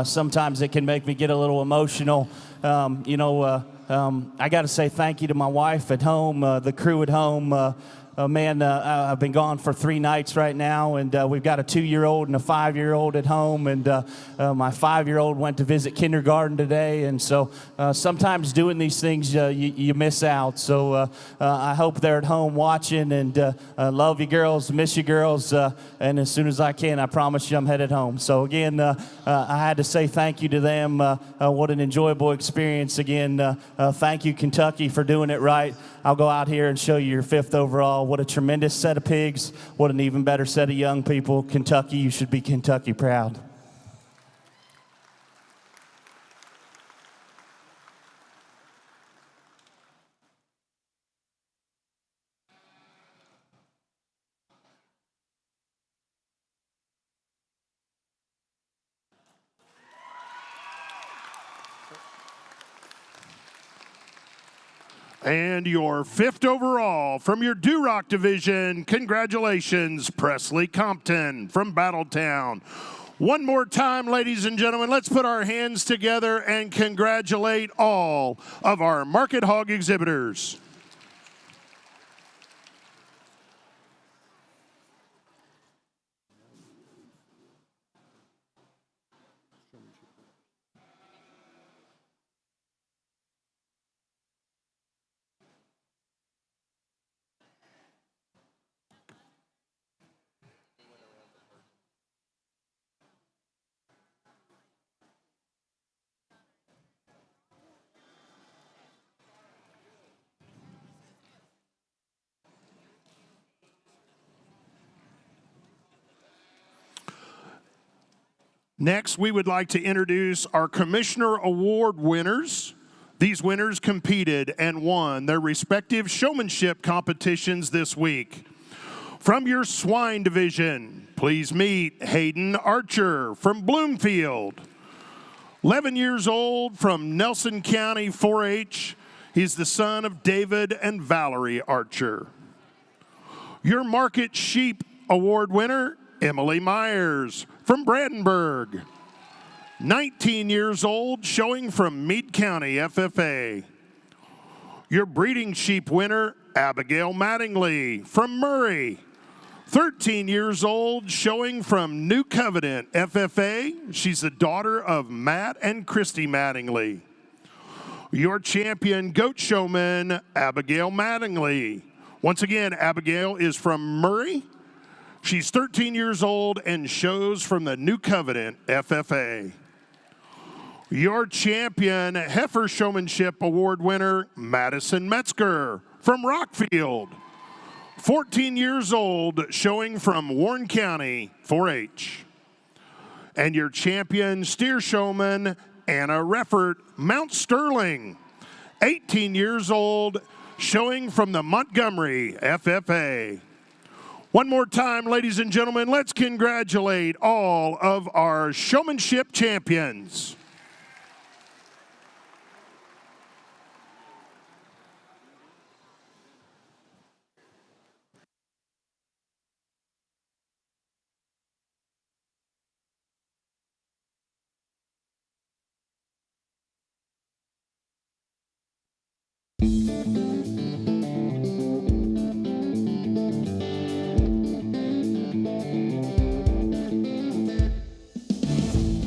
sometimes it can make me get a little emotional. I got to say thank you to my wife at home, the crew at home. I've been gone for 3 nights right now, and we've got a 2-year-old and a 5-year-old at home, and my 5-year-old went to visit kindergarten today, and so sometimes doing these things, you miss out. So I hope they're at home watching, and love you girls, miss you girls, and as soon as I can, I promise you I'm headed home. So again, I had to say thank you to them. What an enjoyable experience. Again, thank you, Kentucky, for doing it right. I'll go out here and show you your 5th overall. What a tremendous set of pigs. What an even better set of young people. Kentucky, you should be Kentucky proud. And your 5th overall from your Duroc division, congratulations, Presley Compton from Battletown. One more time, ladies and gentlemen, let's put our hands together and congratulate all of our Market Hog exhibitors. Next, we would like to introduce our Commissioner Award winners. These winners competed and won their respective showmanship competitions this week. From your Swine division, please meet Hayden Archer from Bloomfield. 11 years old from Nelson County 4-H. He's the son of David and Valerie Archer. Your Market Sheep Award winner, Emily Myers from Brandenburg. 19 years old, showing from Meade County FFA. Your Breeding Sheep winner, Abigail Mattingly from Murray. 13 years old, showing from New Covenant FFA. She's the daughter of Matt and Christy Mattingly. Your champion goat showman, Abigail Mattingly. Once again, Abigail is from Murray. She's 13 years old and shows from the New Covenant FFA. Your champion heifer showmanship award winner, Madison Metzger from Rockfield. 14 years old, showing from Warren County 4-H. And your champion steer showman, Anna Reffert, Mount Sterling. 18 years old, showing from the Montgomery FFA. One more time, ladies and gentlemen, let's congratulate all of our showmanship champions.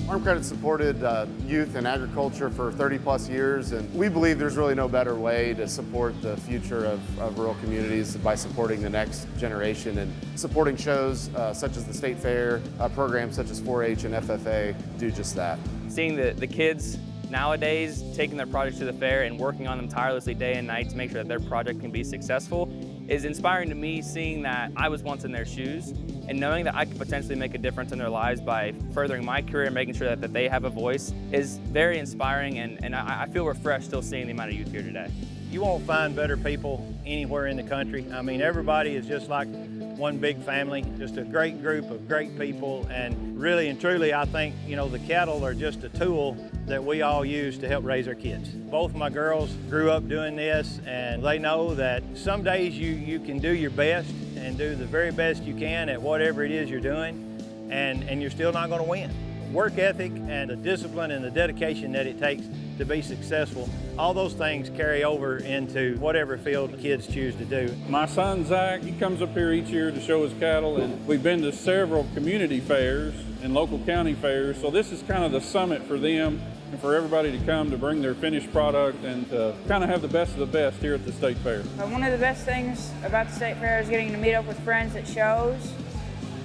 Farm Credit supported youth and agriculture for 30 plus years, and we believe there's really no better way to support the future of rural communities by supporting the next generation and supporting shows such as the State Fair, programs such as 4-H and FFA do just that. Seeing the kids nowadays taking their projects to the fair and working on them tirelessly day and night to make sure that their project can be successful is inspiring to me, seeing that I was once in their shoes and knowing that I could potentially make a difference in their lives by furthering my career and making sure that they have a voice is very inspiring, and I feel refreshed still seeing the amount of youth here today. You won't find better people anywhere in the country. I mean, everybody is just like one big family, just a great group of great people, and really and truly I think, you know, the cattle are just a tool that we all use to help raise our kids. Both my girls grew up doing this, and they know that some days you can do your best and do the very best you can at whatever it is you're doing, and you're still not going to win. Work ethic and the discipline and the dedication that it takes to be successful, all those things carry over into whatever field kids choose to do. My son Zach, he comes up here each year to show his cattle, and we've been to several community fairs and local county fairs, so this is kind of the summit for them and for everybody to come to bring their finished product and to kind of have the best of the best here at the State Fair. One of the best things about the State Fair is getting to meet up with friends at shows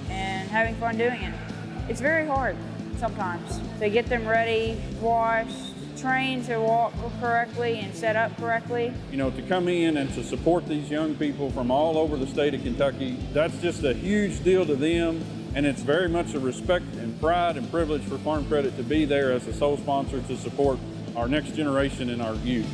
and having fun doing it. It's very hard sometimes. They get them ready, washed, trained to walk correctly and set up correctly. You know, to come in and to support these young people from all over the state of Kentucky, that's just a huge deal to them, and it's very much a respect and pride and privilege for Farm Credit to be there as a sole sponsor to support our next generation and our youth.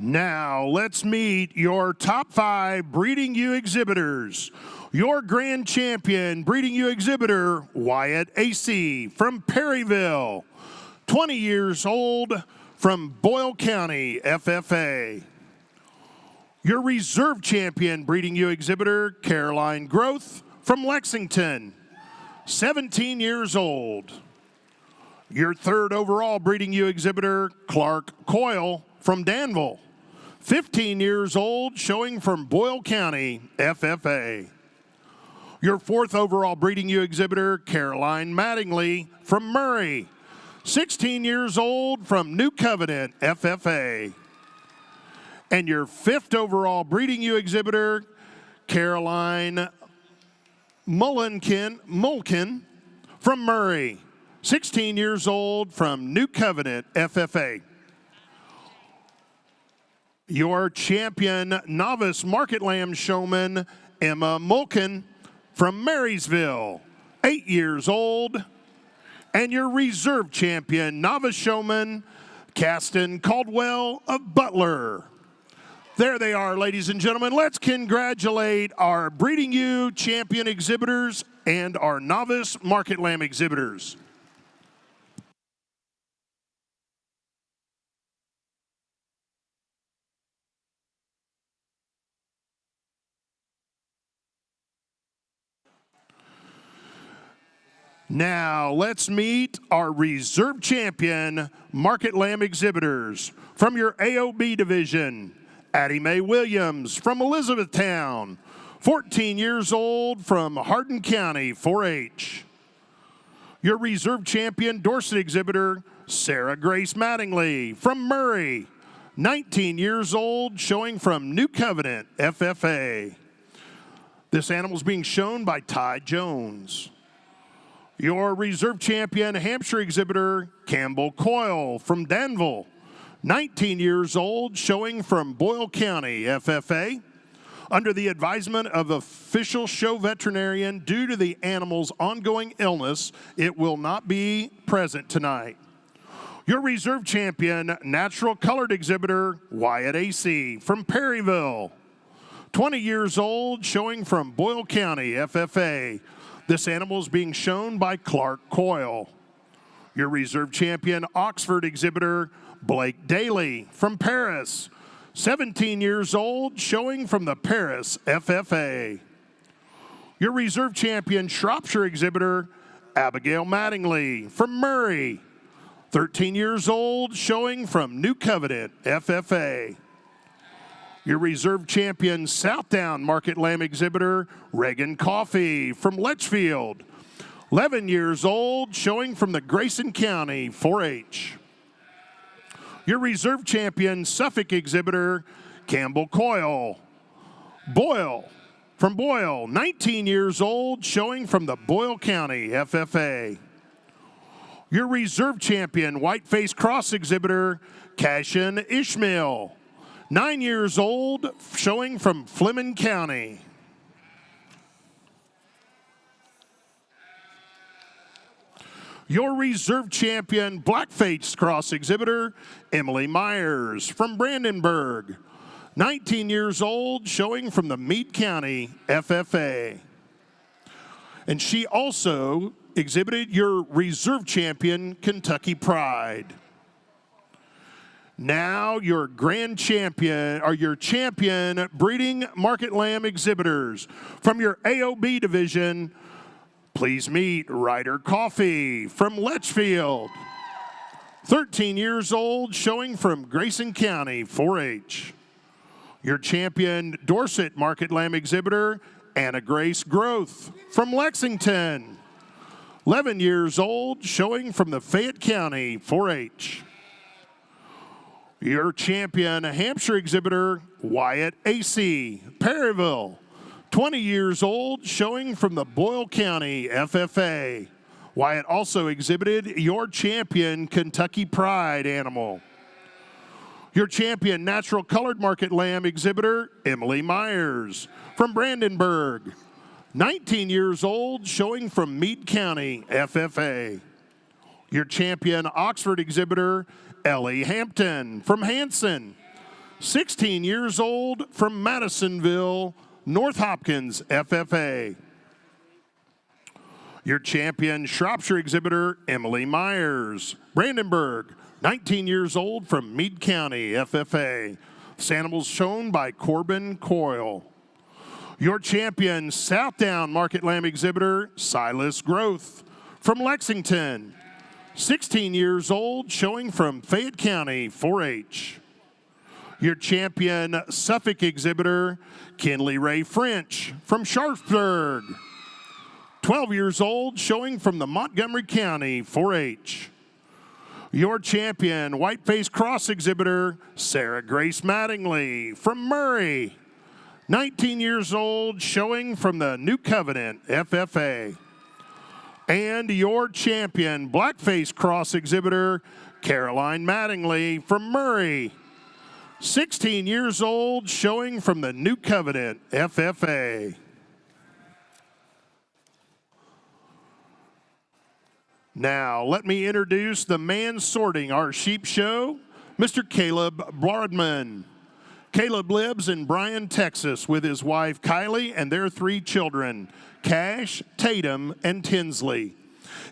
Now, let's meet your top 5 Breeding U exhibitors. Your grand champion breeding ewe exhibitor, Wyatt AC from Perryville, 20 years old from Boyle County, FFA. Your reserve champion breeding ewe exhibitor, Caroline Groth from Lexington, 17 years old. Your third overall breeding ewe exhibitor, Clark Coyle from Danville, 15 years old, showing from Boyle County, FFA. Your fourth overall breeding ewe exhibitor, Caroline Mattingly from Murray, 16 years old from New Covenant, FFA. And your fifth overall breeding ewe exhibitor, Caroline Mulkin from Murray, 16 years old from New Covenant, FFA. Your champion novice market lamb showman, Emma Mulkin from Marysville, 8 years old. And your reserve champion novice showman, Caston Caldwell of Butler. There they are, ladies and gentlemen. Let's congratulate our breeding ewe champion exhibitors and our novice market lamb exhibitors. Now, let's meet our reserve champion market lamb exhibitors. From your AOB division, Addie Mae Williams from Elizabethtown, 14 years old from Hardin County, 4-H. Your reserve champion Dorset exhibitor, Sarah Grace Mattingly from Murray, 19 years old, showing from New Covenant, FFA. This animal is being shown by Ty Jones. Your reserve champion Hampshire exhibitor, Campbell Coyle from Danville, 19 years old, showing from Boyle County, FFA. Under the advisement of official show veterinarian, due to the animal's ongoing illness, it will not be present tonight. Your reserve champion, natural colored exhibitor, Wyatt AC from Perryville, 20 years old, showing from Boyle County, FFA. This animal is being shown by Clark Coyle. Your reserve champion, Oxford exhibitor, Blake Daly from Paris, 17 years old, showing from the Paris FFA. Your reserve champion, Shropshire exhibitor, Abigail Mattingly from Murray, 13 years old, showing from New Covenant FFA. Your reserve champion, Southdown market lamb exhibitor, Reagan Coffey from Letchfield, 11 years old, showing from the Grayson County 4-H. Your reserve champion, Suffolk exhibitor, Campbell Coyle, from Boyle, 19 years old, showing from the Boyle County FFA. Your reserve champion, Whiteface Cross exhibitor, Cashin Ishmael, 9 years old, showing from Fleming County. Your reserve champion, Blackface Cross exhibitor, Emily Myers from Brandenburg, 19 years old, showing from the Meade County FFA. And she also exhibited your reserve champion, Kentucky Pride. Now your grand champion, or your champion breeding market lamb exhibitors. From your AOB division, please meet Ryder Coffey from Letchfield, 13 years old, showing from Grayson County, 4-H. Your champion Dorset market lamb exhibitor, Anna Grace Groth from Lexington, 11 years old, showing from the Fayette County, 4-H. Your champion Hampshire exhibitor, Wyatt AC, Perryville, 20 years old, showing from the Boyle County FFA. Wyatt also exhibited your champion Kentucky Pride animal. Your champion natural colored market lamb exhibitor, Emily Myers from Brandenburg, 19 years old, showing from Meade County FFA. Your champion Oxford exhibitor, Ellie Hampton from Hanson, 16 years old, from Madisonville, North Hopkins FFA. Your champion Shropshire exhibitor, Emily Myers. Brandenburg, 19 years old from Meade County FFA. This animal's shown by Corbin Coyle. Your champion Southdown Market Lamb exhibitor, Silas Groth from Lexington. 16 years old, showing from Fayette County 4-H. Your champion Suffolk exhibitor, Kinley Ray French from Sharpsburg. 12 years old, showing from the Montgomery County 4-H. Your champion Whiteface Cross exhibitor, Sarah Grace Mattingly from Murray. 19 years old, showing from the New Covenant FFA. And your champion Blackface Cross exhibitor, Caroline Mattingly from Murray. 16 years old, showing from the New Covenant FFA. Now, let me introduce the man sorting our sheep show, Mr. Caleb Broadman. Caleb lives in Bryan, Texas with his wife Kylie and their 3 children, Cash, Tatum, and Tinsley.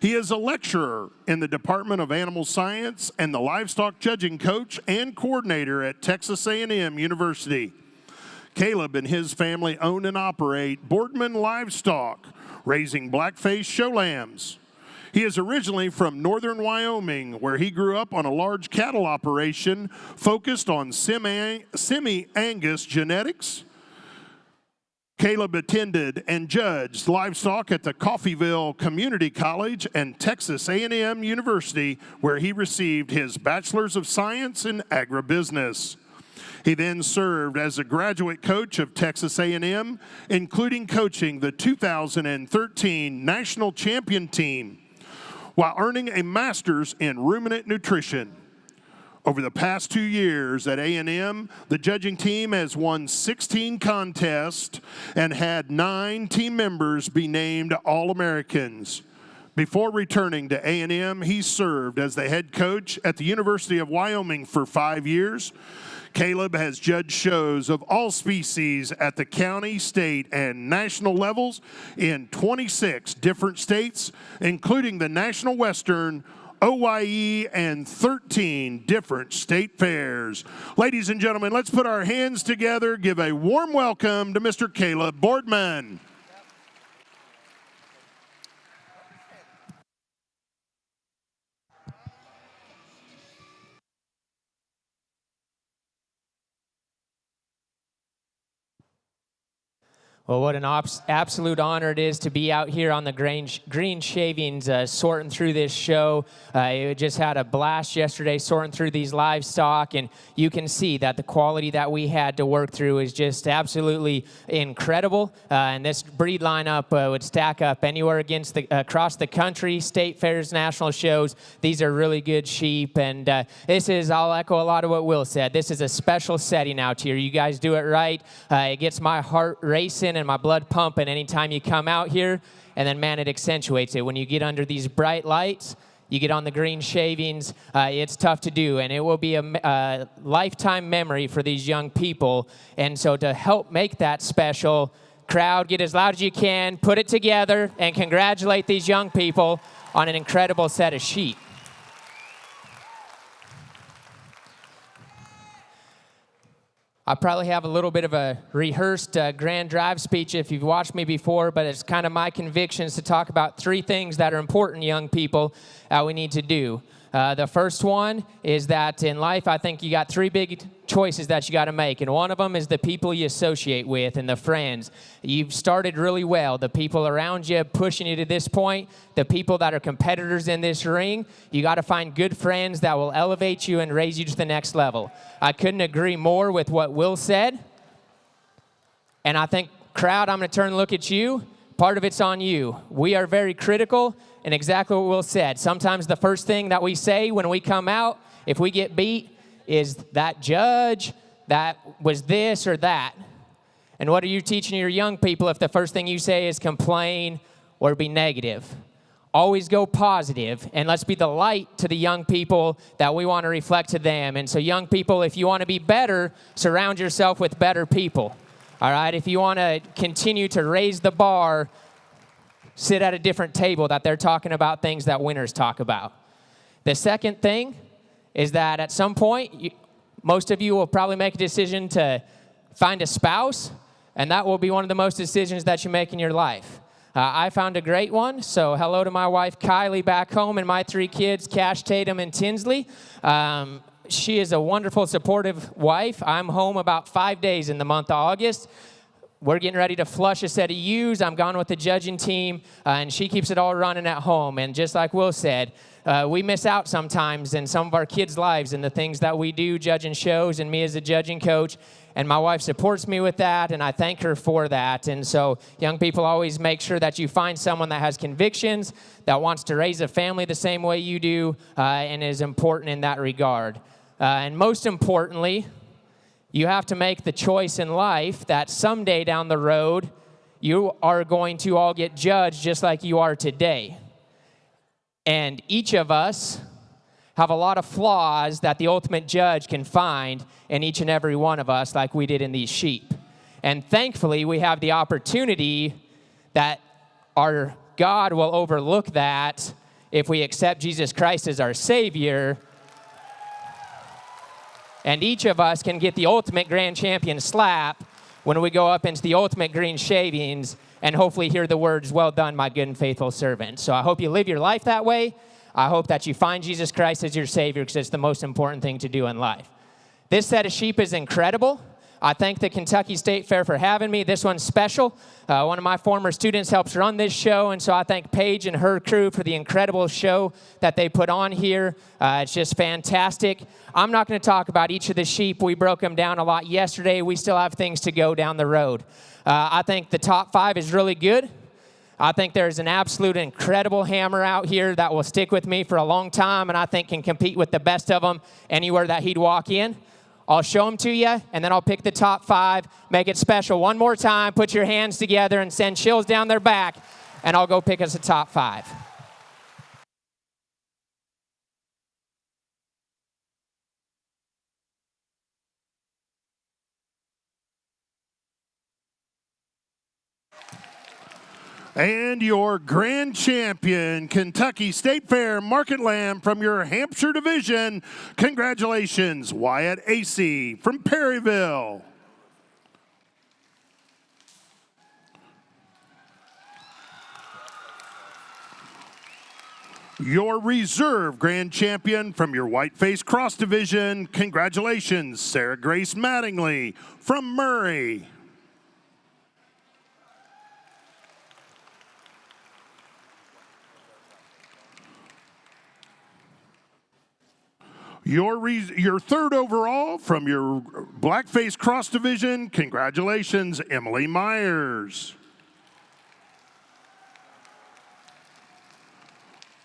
He is a lecturer in the Department of Animal Science and the livestock judging coach and coordinator at Texas A&M University. Caleb and his family own and operate Boardman Livestock, raising blackface show lambs. He is originally from northern Wyoming, where he grew up on a large cattle operation focused on semi-Angus genetics. Caleb attended and judged livestock at the Coffeyville Community College and Texas A&M University, where he received his Bachelor's of Science in Agribusiness. He then served as a graduate coach of Texas A&M, including coaching the 2013 National Champion Team, while earning a master's in ruminant nutrition. Over the past 2 years at A&M, the judging team has won 16 contests and had 9 team members be named All-Americans. Before returning to A&M, he served as the head coach at the University of Wyoming for 5 years. Caleb has judged shows of all species at the county, state, and national levels in 26 different states, including the National Western, OYE, and 13 different state fairs. Ladies and gentlemen, let's put our hands together, give a warm welcome to Mr. Caleb Boardman. Well, what an absolute honor it is to be out here on the green shavings sorting through this show. It just had a blast yesterday sorting through these livestock, and you can see that the quality that we had to work through is just absolutely incredible. And this breed lineup would stack up anywhere across the country, state fairs, national shows. These are really good sheep, and I'll echo a lot of what Will said. This is a special setting out here. You guys do it right. It gets my heart racing and my blood pumping anytime you come out here, and then man, it accentuates it when you get under these bright lights. You get on the green shavings. It's tough to do, and it will be a lifetime memory for these young people. And so to help make that special, crowd, get as loud as you can, put it together, and congratulate these young people on an incredible set of sheep. I probably have a little bit of a rehearsed grand drive speech if you've watched me before, but it's kind of my convictions to talk about 3 things that are important, young people, we need to do. The first one is that in life, I think you got 3 big choices that you got to make, and one of them is the people you associate with and the friends. You've started really well. The people around you pushing you to this point, the people that are competitors in this ring, you got to find good friends that will elevate you and raise you to the next level. I couldn't agree more with what Will said, and I think, crowd, I'm going to turn and look at you. Part of it's on you. We are very critical, and exactly what Will said. Sometimes the first thing that we say when we come out, if we get beat, is that judge, that was this or that. And what are you teaching your young people if the first thing you say is complain or be negative? Always go positive, and let's be the light to the young people that we want to reflect to them. And so young people, if you want to be better, surround yourself with better people. All right, if you want to continue to raise the bar, sit at a different table that they're talking about things that winners talk about. The second thing is that at some point, most of you will probably make a decision to find a spouse, and that will be one of the most decisions that you make in your life. I found a great one, so hello to my wife Kylie back home and my 3 kids, Cash, Tatum, and Tinsley. She is a wonderful, supportive wife. I'm home about 5 days in the month of August. We're getting ready to flush a set of U's. I'm gone with the judging team, and she keeps it all running at home. And just like Will said, we miss out sometimes in some of our kids' lives and the things that we do, judging shows, and me as a judging coach. And my wife supports me with that, and I thank her for that. And so young people, always make sure that you find someone that has convictions, that wants to raise a family the same way you do, and is important in that regard. And most importantly, you have to make the choice in life that someday down the road, you are going to all get judged just like you are today. And each of us have a lot of flaws that the ultimate judge can find in each and every one of us, like we did in these sheep. And thankfully, we have the opportunity that our God will overlook that if we accept Jesus Christ as our Savior. And each of us can get the ultimate grand champion slap when we go up into the ultimate green shavings and hopefully hear the words, "Well done, my good and faithful servant." So I hope you live your life that way. I hope that you find Jesus Christ as your Savior, because it's the most important thing to do in life. This set of sheep is incredible. I thank the Kentucky State Fair for having me. This one's special. One of my former students helps run this show, and so I thank Paige and her crew for the incredible show that they put on here. It's just fantastic. I'm not going to talk about each of the sheep. We broke them down a lot yesterday. We still have things to go down the road. I think the top 5 is really good. I think there's an absolute incredible hammer out here that will stick with me for a long time, and I think can compete with the best of them anywhere that he'd walk in. I'll show them to you, and then I'll pick the top 5, make it special. One more time, put your hands together and send chills down their back, and I'll go pick us a top 5. And your grand champion, Kentucky State Fair Market Lamb from your Hampshire division. Congratulations, Wyatt Acey from Perryville. Your reserve grand champion from your Whiteface Cross division. Congratulations, Sarah Grace Mattingly from Murray. Your third overall from your Blackface Cross division, congratulations, Emily Myers.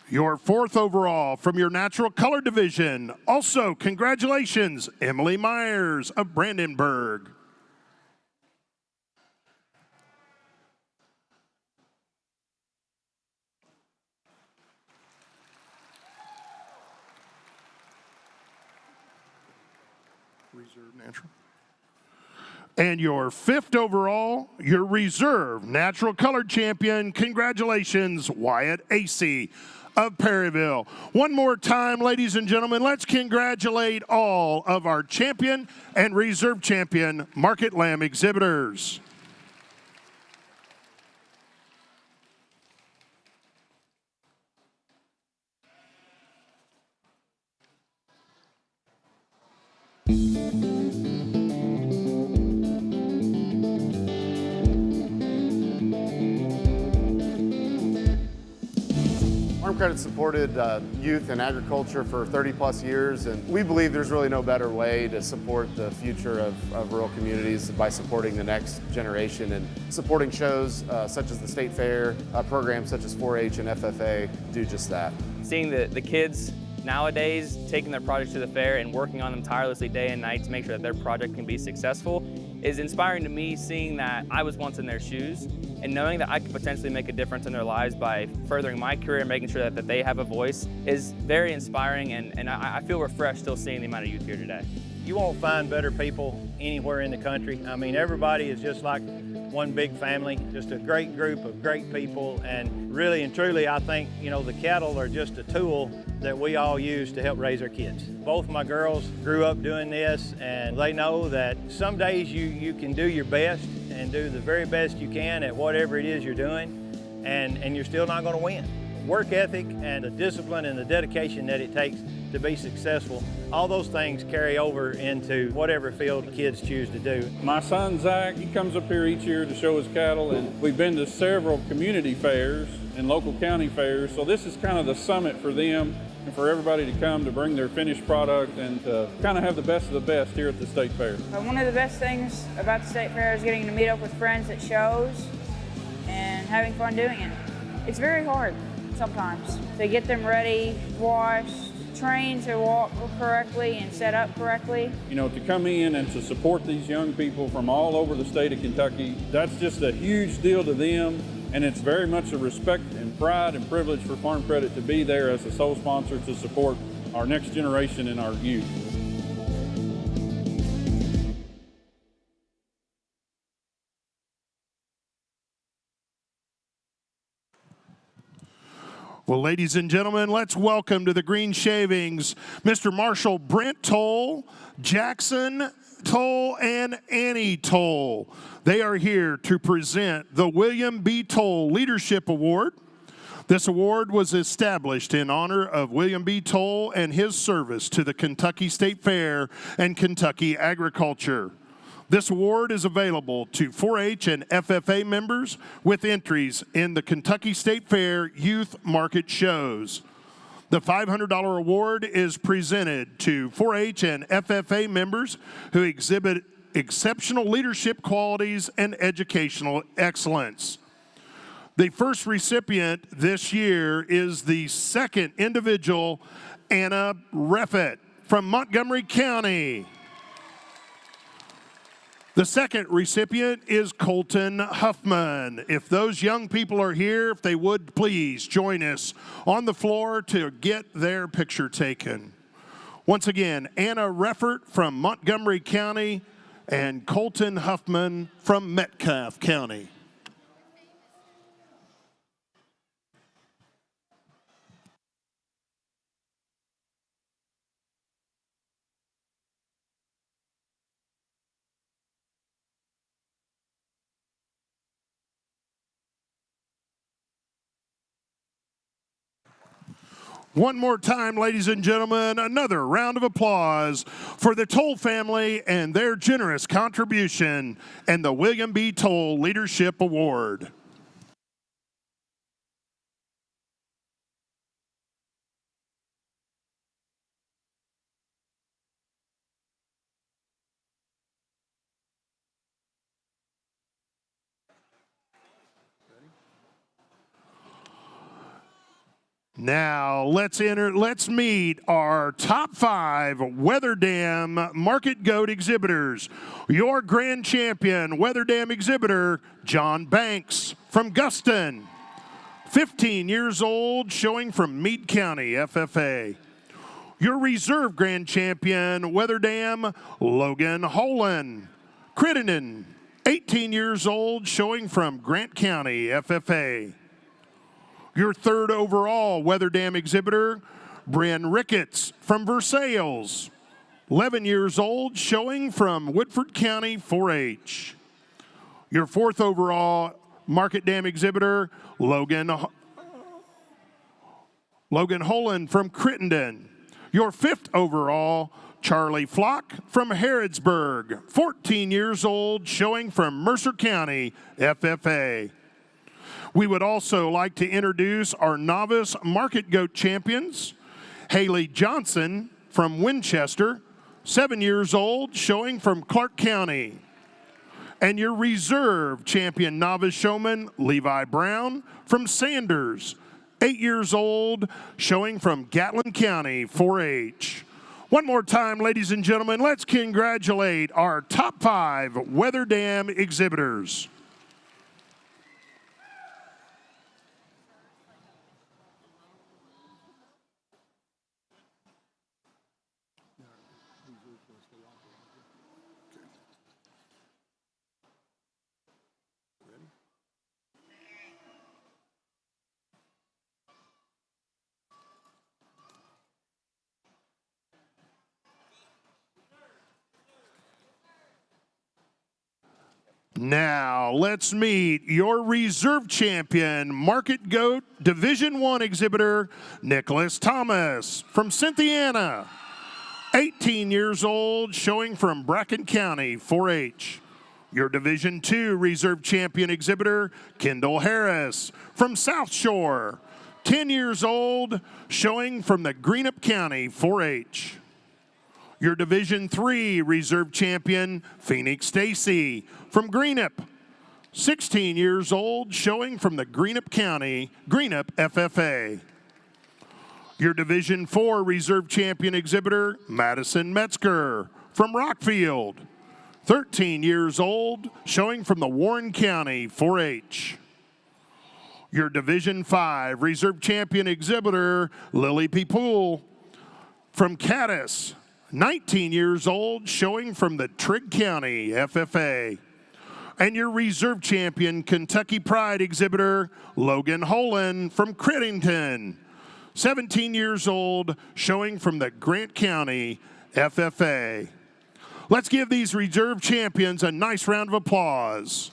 Your fourth overall from your Natural Color division, also congratulations, Emily Myers of Brandenburg. Reserve natural. And your fifth overall, your reserve natural colored champion, congratulations, Wyatt Acey of Perryville. One more time, ladies and gentlemen, let's congratulate all of our champion and reserve champion Market Lamb exhibitors. Farm Credit supported youth and agriculture for 30 plus years, and we believe there's really no better way to support the future of rural communities by supporting the next generation and supporting shows such as the State Fair, programs such as 4-H and FFA do just that. Seeing the kids nowadays taking their projects to the fair and working on them tirelessly day and night to make sure that their project can be successful is inspiring to me, seeing that I was once in their shoes and knowing that I could potentially make a difference in their lives by furthering my career and making sure that they have a voice is very inspiring, and I feel refreshed still seeing the amount of youth here today. You won't find better people anywhere in the country. I mean, everybody is just like one big family, just a great group of great people. And really and truly, I think, the cattle are just a tool that we all use to help raise our kids. Both my girls grew up doing this, and they know that some days you can do your best and do the very best you can at whatever it is you're doing, and you're still not going to win. Work ethic and the discipline and the dedication that it takes to be successful, all those things carry over into whatever field kids choose to do. My son Zach, he comes up here each year to show his cattle, and we've been to several community fairs and local county fairs, so this is kind of the summit for them and for everybody to come to bring their finished product and to kind of have the best of the best here at the state fair. One of the best things about the state fair is getting to meet up with friends at shows and having fun doing it. It's very hard sometimes to get them ready, washed, trained to walk correctly and set up correctly. To come in and to support these young people from all over the state of Kentucky, that's just a huge deal to them, and it's very much a respect and pride and privilege for Farm Credit to be there as a sole sponsor to support our next generation and our youth. Well, ladies and gentlemen, let's welcome to the Green Shavings Mr. Marshall Brent Toll, Jackson Toll, and Annie Toll. They are here to present the William B. Toll Leadership Award. This award was established in honor of William B. Toll and his service to the Kentucky State Fair and Kentucky agriculture. This award is available to 4-H and FFA members with entries in the Kentucky State Fair Youth Market Shows. The $500 award is presented to 4-H and FFA members who exhibit exceptional leadership qualities and educational excellence. The first recipient this year is the second individual, Anna Reffett from Montgomery County. The second recipient is Colton Huffman. If those young people are here, if they would please join us on the floor to get their picture taken. Once again, Anna Reffert from Montgomery County and Colton Huffman from Metcalfe County. One more time, ladies and gentlemen, another round of applause for the Toll family and their generous contribution and the William B. Toll Leadership Award. Now, let's meet our top 5 Weather Dam Market Goat exhibitors. Your grand champion, Weather Dam exhibitor, John Banks from Guston. 15 years old, showing from Meade County, FFA. Your reserve grand champion, Weather Dam, Logan Holan. Crittenden, 18 years old, showing from Grant County, FFA. Your third overall Weather Dam exhibitor, Bryn Ricketts from Versailles, 11 years old, showing from Woodford County 4-H. Your fourth overall Market Dam exhibitor, Logan Holan from Crittenden. Your fifth overall, Charlie Flock from Harrodsburg, 14 years old, showing from Mercer County, FFA. We would also like to introduce our novice Market Goat champions, Haley Johnson from Winchester, 7 years old, showing from Clark County. And your reserve champion novice showman, Levi Brown from Sanders, 8 years old, showing from Gatlin County, 4-H. One more time, ladies and gentlemen, let's congratulate our top 5 Weather Dam exhibitors. Now, let's meet your reserve champion, Market Goat Division I exhibitor, Nicholas Thomas from Cynthiana. 18 years old, showing from Bracken County, 4-H. Your Division II reserve champion exhibitor, Kendall Harris from South Shore. 10 years old, showing from the Greenup County, 4-H. Your Division III reserve champion, Phoenix Stacy from Greenup. 16 years old, showing from the Greenup County, Greenup FFA. Your Division IV reserve champion exhibitor, Madison Metzger from Rockfield. 13 years old, showing from the Warren County, 4-H. Your Division V reserve champion exhibitor, Lily Pepool from Caddis. 19 years old, showing from the Trigg County, FFA. And your reserve champion Kentucky Pride exhibitor, Logan Holen from Crittington. 17 years old, showing from the Grant County, FFA. Let's give these reserve champions a nice round of applause.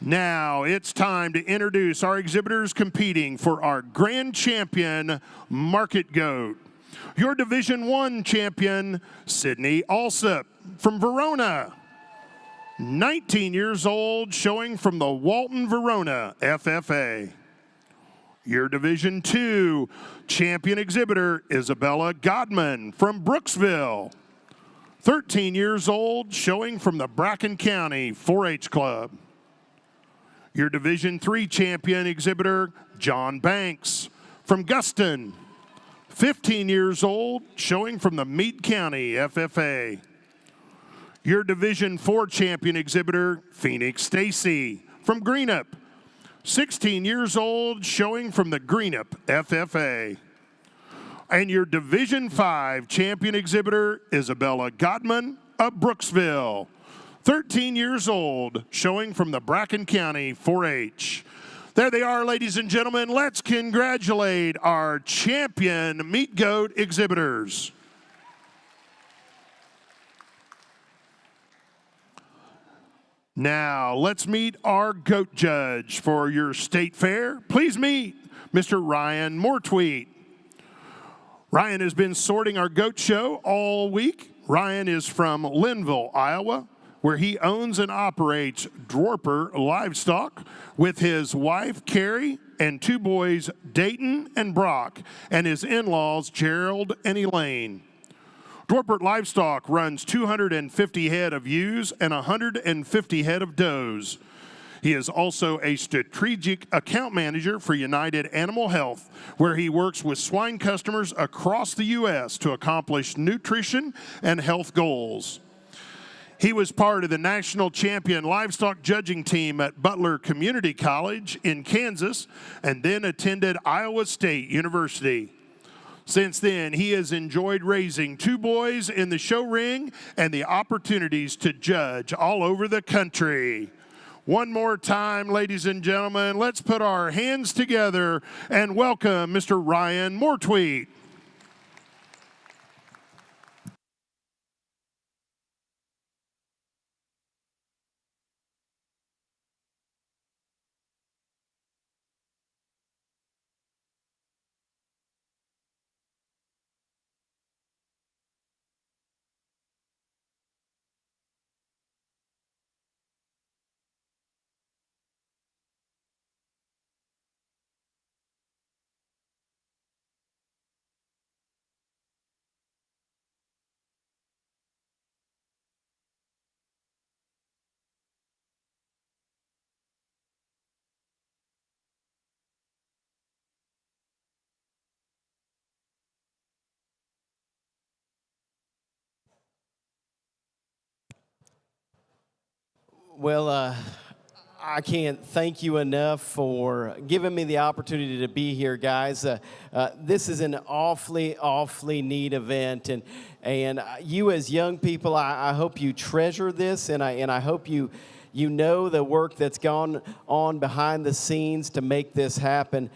Now it's time to introduce our exhibitors competing for our grand champion, Market Goat. Your Division I champion, Sydney Alsop from Verona. 19 years old, showing from the Walton Verona FFA. Your Division II champion exhibitor, Isabella Godman from Brooksville. 13 years old, showing from the Bracken County 4-H Club. Your Division III champion exhibitor, John Banks from Guston. 15 years old, showing from the Meade County FFA. Your Division IV champion exhibitor, Phoenix Stacy from Greenup. 16 years old, showing from the Greenup FFA. And your Division V champion exhibitor, Isabella Godman of Brooksville. 13 years old, showing from the Bracken County 4-H. There they are, ladies and gentlemen. Let's congratulate our champion Meat Goat exhibitors. Now, let's meet our goat judge for your state fair. Please meet Mr. Ryan Mortweet. Ryan has been sorting our goat show all week. Ryan is from Linville, Iowa, where he owns and operates Dwarper Livestock with his wife, Carrie, and two boys, Dayton and Brock, and his in-laws, Gerald and Elaine. Dwarper Livestock runs 250 head of ewes and 150 head of does. He is also a strategic account manager for United Animal Health, where he works with swine customers across the U.S. to accomplish nutrition and health goals. He was part of the national champion livestock judging team at Butler Community College in Kansas, and then attended Iowa State University. Since then, he has enjoyed raising two boys in the show ring and the opportunities to judge all over the country. One more time, ladies and gentlemen, let's put our hands together and welcome Mr. Ryan Mortweet. Well, I can't thank you enough for giving me the opportunity to be here, guys. This is an awfully neat event, and you as young people, I hope you treasure this, and I hope you know the work that's gone on behind the scenes to make this happen.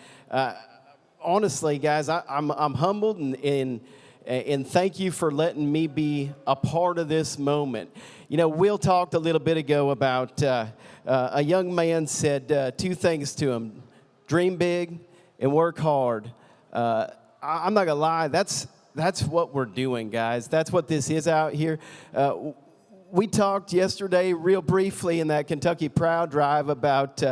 Honestly, guys, I'm humbled and And thank you for letting me be a part of this moment. You know, Will talked a little bit ago about a young man said two things to him: dream big and work hard. I'm not gonna lie, that's what we're doing, guys. That's what this is out here. We talked yesterday real briefly in that Kentucky Proud Drive about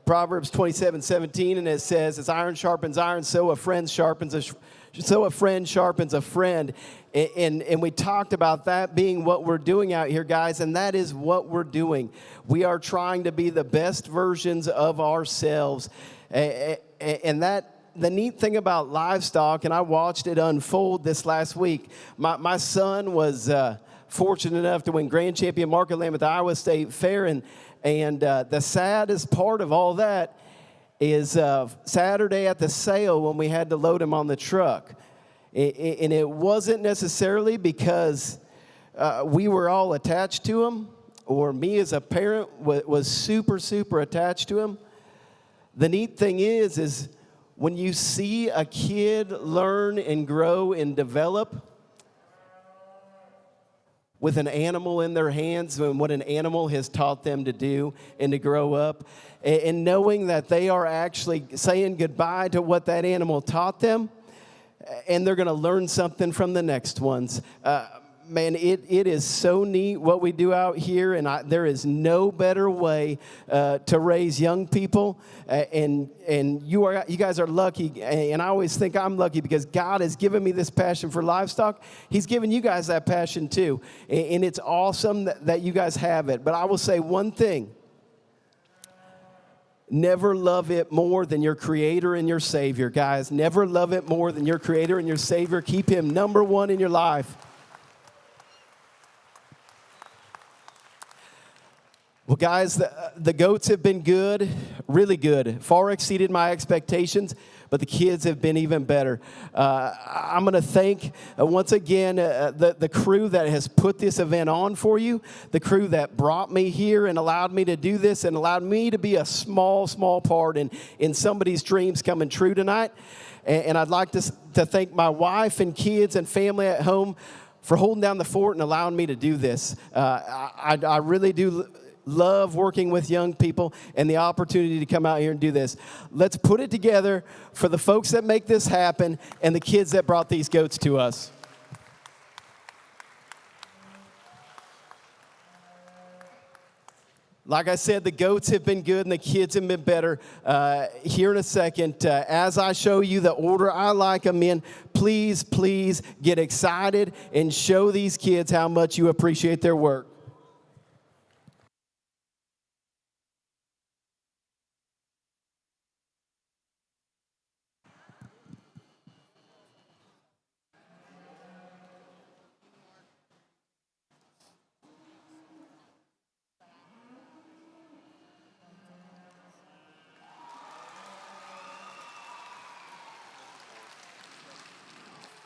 Proverbs 27:17, and it says, as iron sharpens iron, so a friend sharpens a friend. And we talked about that being what we're doing out here, guys, and that is what we're doing. We are trying to be the best versions of ourselves. And that, the neat thing about livestock, and I watched it unfold this last week, my son was fortunate enough to win Grand Champion Market Lamb at the Iowa State Fair, and the saddest part of all that is Saturday at the sale when we had to load him on the truck. And it wasn't necessarily because we were all attached to him, or me as a parent was super, super attached to him. The neat thing is when you see a kid learn and grow and develop with an animal in their hands and what an animal has taught them to do and to grow up, and knowing that they are actually saying goodbye to what that animal taught them, and they're going to learn something from the next ones. Man, it is so neat what we do out here, and there is no better way to raise young people. And you guys are lucky, and I always think I'm lucky because God has given me this passion for livestock. He's given you guys that passion too, and it's awesome that you guys have it. But I will say one thing: never love it more than your Creator and your Savior, guys. Never love it more than your Creator and your Savior. Keep Him number one in your life. Well, guys, the goats have been good, really good, far exceeded my expectations, but the kids have been even better. I'm going to thank, once again, the crew that has put this event on for you, the crew that brought me here and allowed me to do this and allowed me to be a small, small part in somebody's dreams coming true tonight. And I'd like to thank my wife and kids and family at home for holding down the fort and allowing me to do this. I really do love working with young people and the opportunity to come out here and do this. Let's put it together for the folks that make this happen and the kids that brought these goats to us. Like I said, the goats have been good and the kids have been better. Here in a second, as I show you the order I like them in, please, please get excited and show these kids how much you appreciate their work.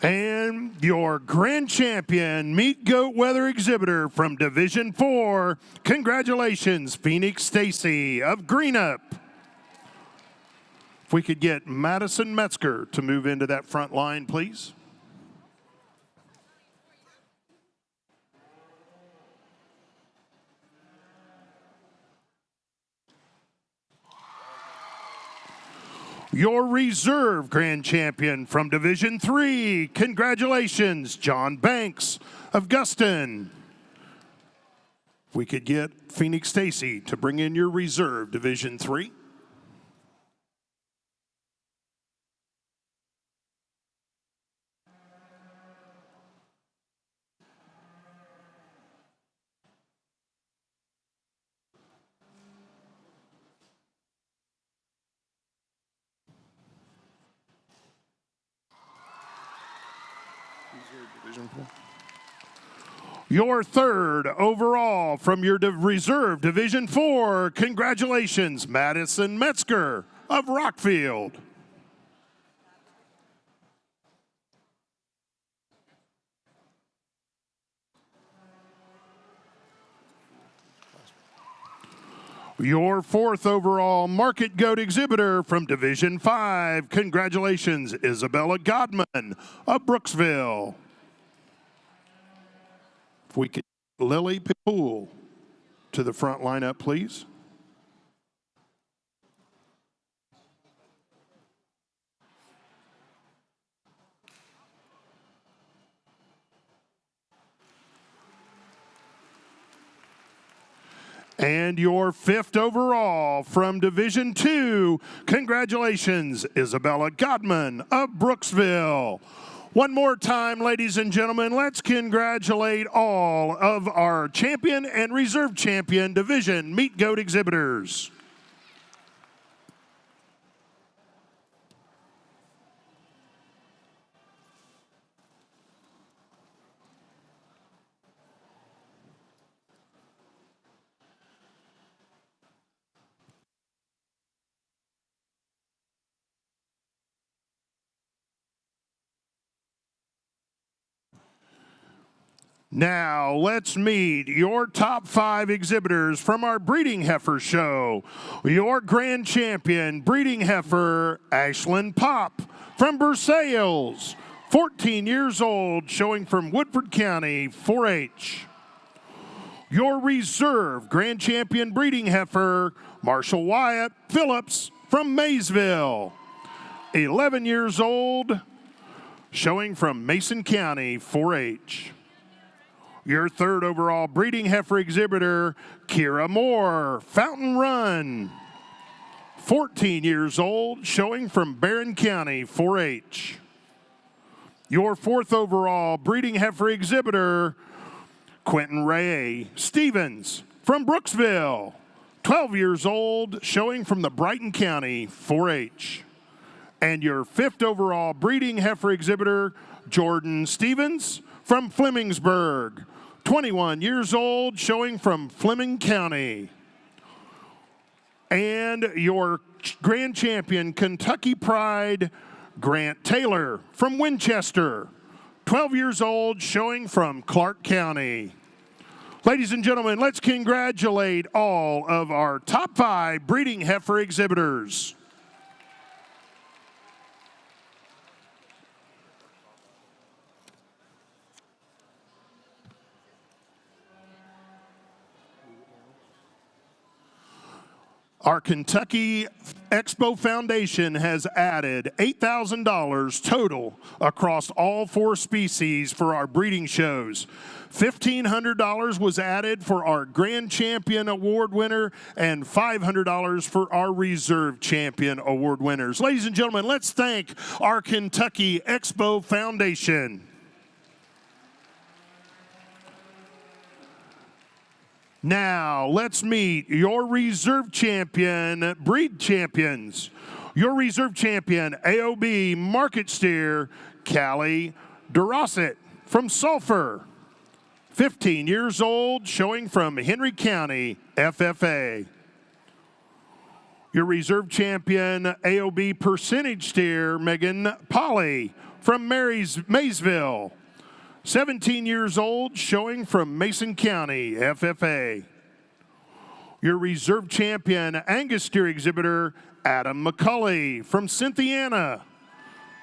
And your grand champion, meat goat weather exhibitor from Division 4, congratulations, Phoenix Stacy of Greenup. If we could get Madison Metzger to move into that front line, please. Your reserve grand champion from Division 3, congratulations, John Banks of Guston. If we could get Phoenix Stacy to bring in your reserve Division 3. Your third overall from your reserve Division 4, congratulations, Madison Metzger of Rockfield. Your fourth overall market goat exhibitor from Division 5, congratulations, Isabella Godman of Brooksville. If we could, Lily Poole to the front lineup, please. And your 5th overall from Division II, congratulations, Isabella Godman of Brooksville. One more time, ladies and gentlemen, let's congratulate all of our champion and reserve champion division meat goat exhibitors. Now, let's meet your top 5 exhibitors from our breeding heifer show. Your grand champion, breeding heifer, Ashlyn Pop from Versailles, 14 years old, showing from Woodford County, 4-H. Your reserve grand champion breeding heifer, Marshall Wyatt Phillips from Maysville, 11 years old, showing from Mason County, 4-H. Your 3rd overall breeding heifer exhibitor, Kira Moore, Fountain Run, 14 years old, showing from Barron County, 4-H. Your 4th overall breeding heifer exhibitor, Quentin Ray Stevens from Brooksville, 12 years old, showing from the Brighton County, 4-H. And your 5th overall breeding heifer exhibitor, Jordan Stevens from Flemingsburg, 21 years old, showing from Fleming County. And your grand champion, Kentucky Pride, Grant Taylor from Winchester, 12 years old, showing from Clark County. Ladies and gentlemen, let's congratulate all of our top 5 breeding heifer exhibitors. Our Kentucky Expo Foundation has added $8,000 total across all 4 species for our breeding shows. $1,500 was added for our Grand Champion Award winner and $500 for our Reserve Champion Award winners. Ladies and gentlemen, let's thank our Kentucky Expo Foundation. Now, let's meet your reserve champion, breed champions. Your reserve champion, AOB Market Steer, Callie Durosset from Sulphur, 15 years old, showing from Henry County, FFA. Your reserve champion, AOB Percentage Steer, Megan Polly from Maysville, 17 years old, showing from Mason County, FFA. Your reserve champion, Angus Steer exhibitor, Adam McCulley from Cynthiana,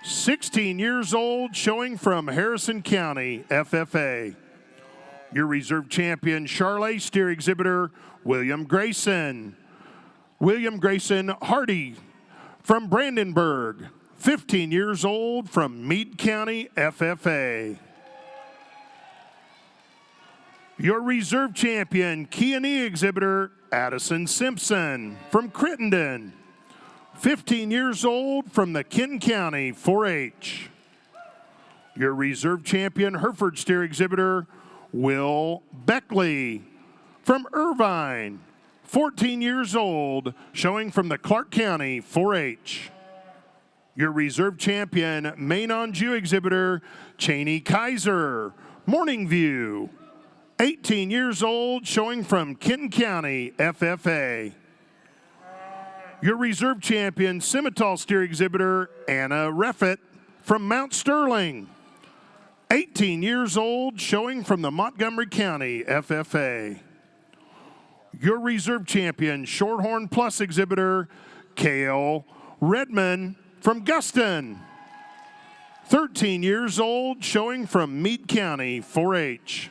16 years old, showing from Harrison County, FFA. Your reserve champion, Charlet Steer exhibitor, William Grayson Hardy from Brandenburg, 15 years old, from Meade County, FFA. Your reserve champion, Keanee exhibitor, Addison Simpson from Crittenden, 15 years old, from the Kenton County 4-H. Your reserve champion, Hereford Steer exhibitor, Will Beckley from Irvine, 14 years old, showing from the Clark County 4-H. Your reserve champion, Maine on Jew exhibitor, Cheney Kaiser, Morning View, 18 years old, showing from Kenton County, FFA. Your reserve champion, Simmental Steer exhibitor, Anna Reffett from Mount Sterling, 18 years old, showing from the Montgomery County, FFA. Your reserve champion, Shorthorn Plus exhibitor, Cale Redman from Guston, 13 years old, showing from Meade County, 4-H.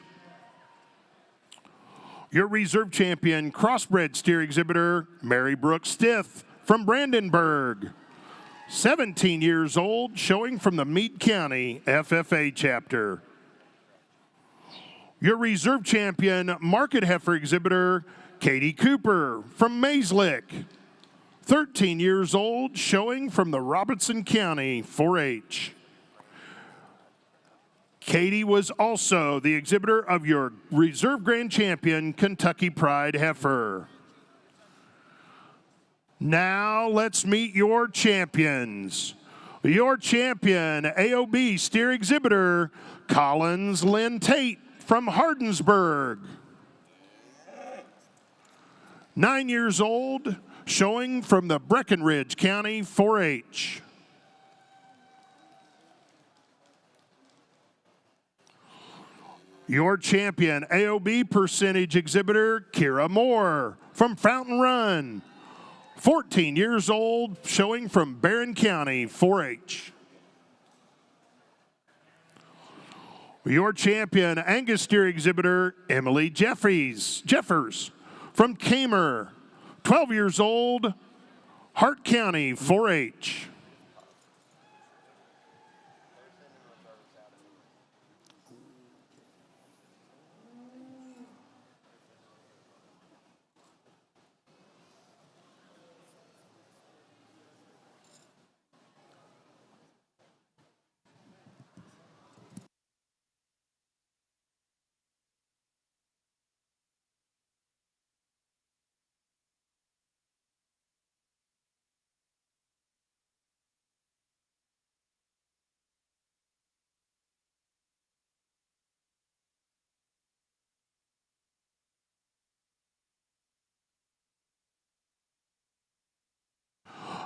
Your reserve champion crossbred steer exhibitor, Mary Brooke Stith from Brandenburg. 17 years old, showing from the Meade County FFA chapter. Your reserve champion market heifer exhibitor, Katie Cooper from Mayslick. 13 years old, showing from the Robertson County 4-H. Katie was also the exhibitor of your reserve grand champion, Kentucky Pride heifer. Now let's meet your champions. Your champion, AOB steer exhibitor, Collins Lynn Tate from Hardensburg. 9 years old, showing from the Breckenridge County 4-H. Your champion, AOB percentage exhibitor, Kira Moore from Fountain Run. 14 years old, showing from Barron County 4-H. Your champion, Angus steer exhibitor, Emily Jeffers from Kamer. 12 years old, Hart County 4-H.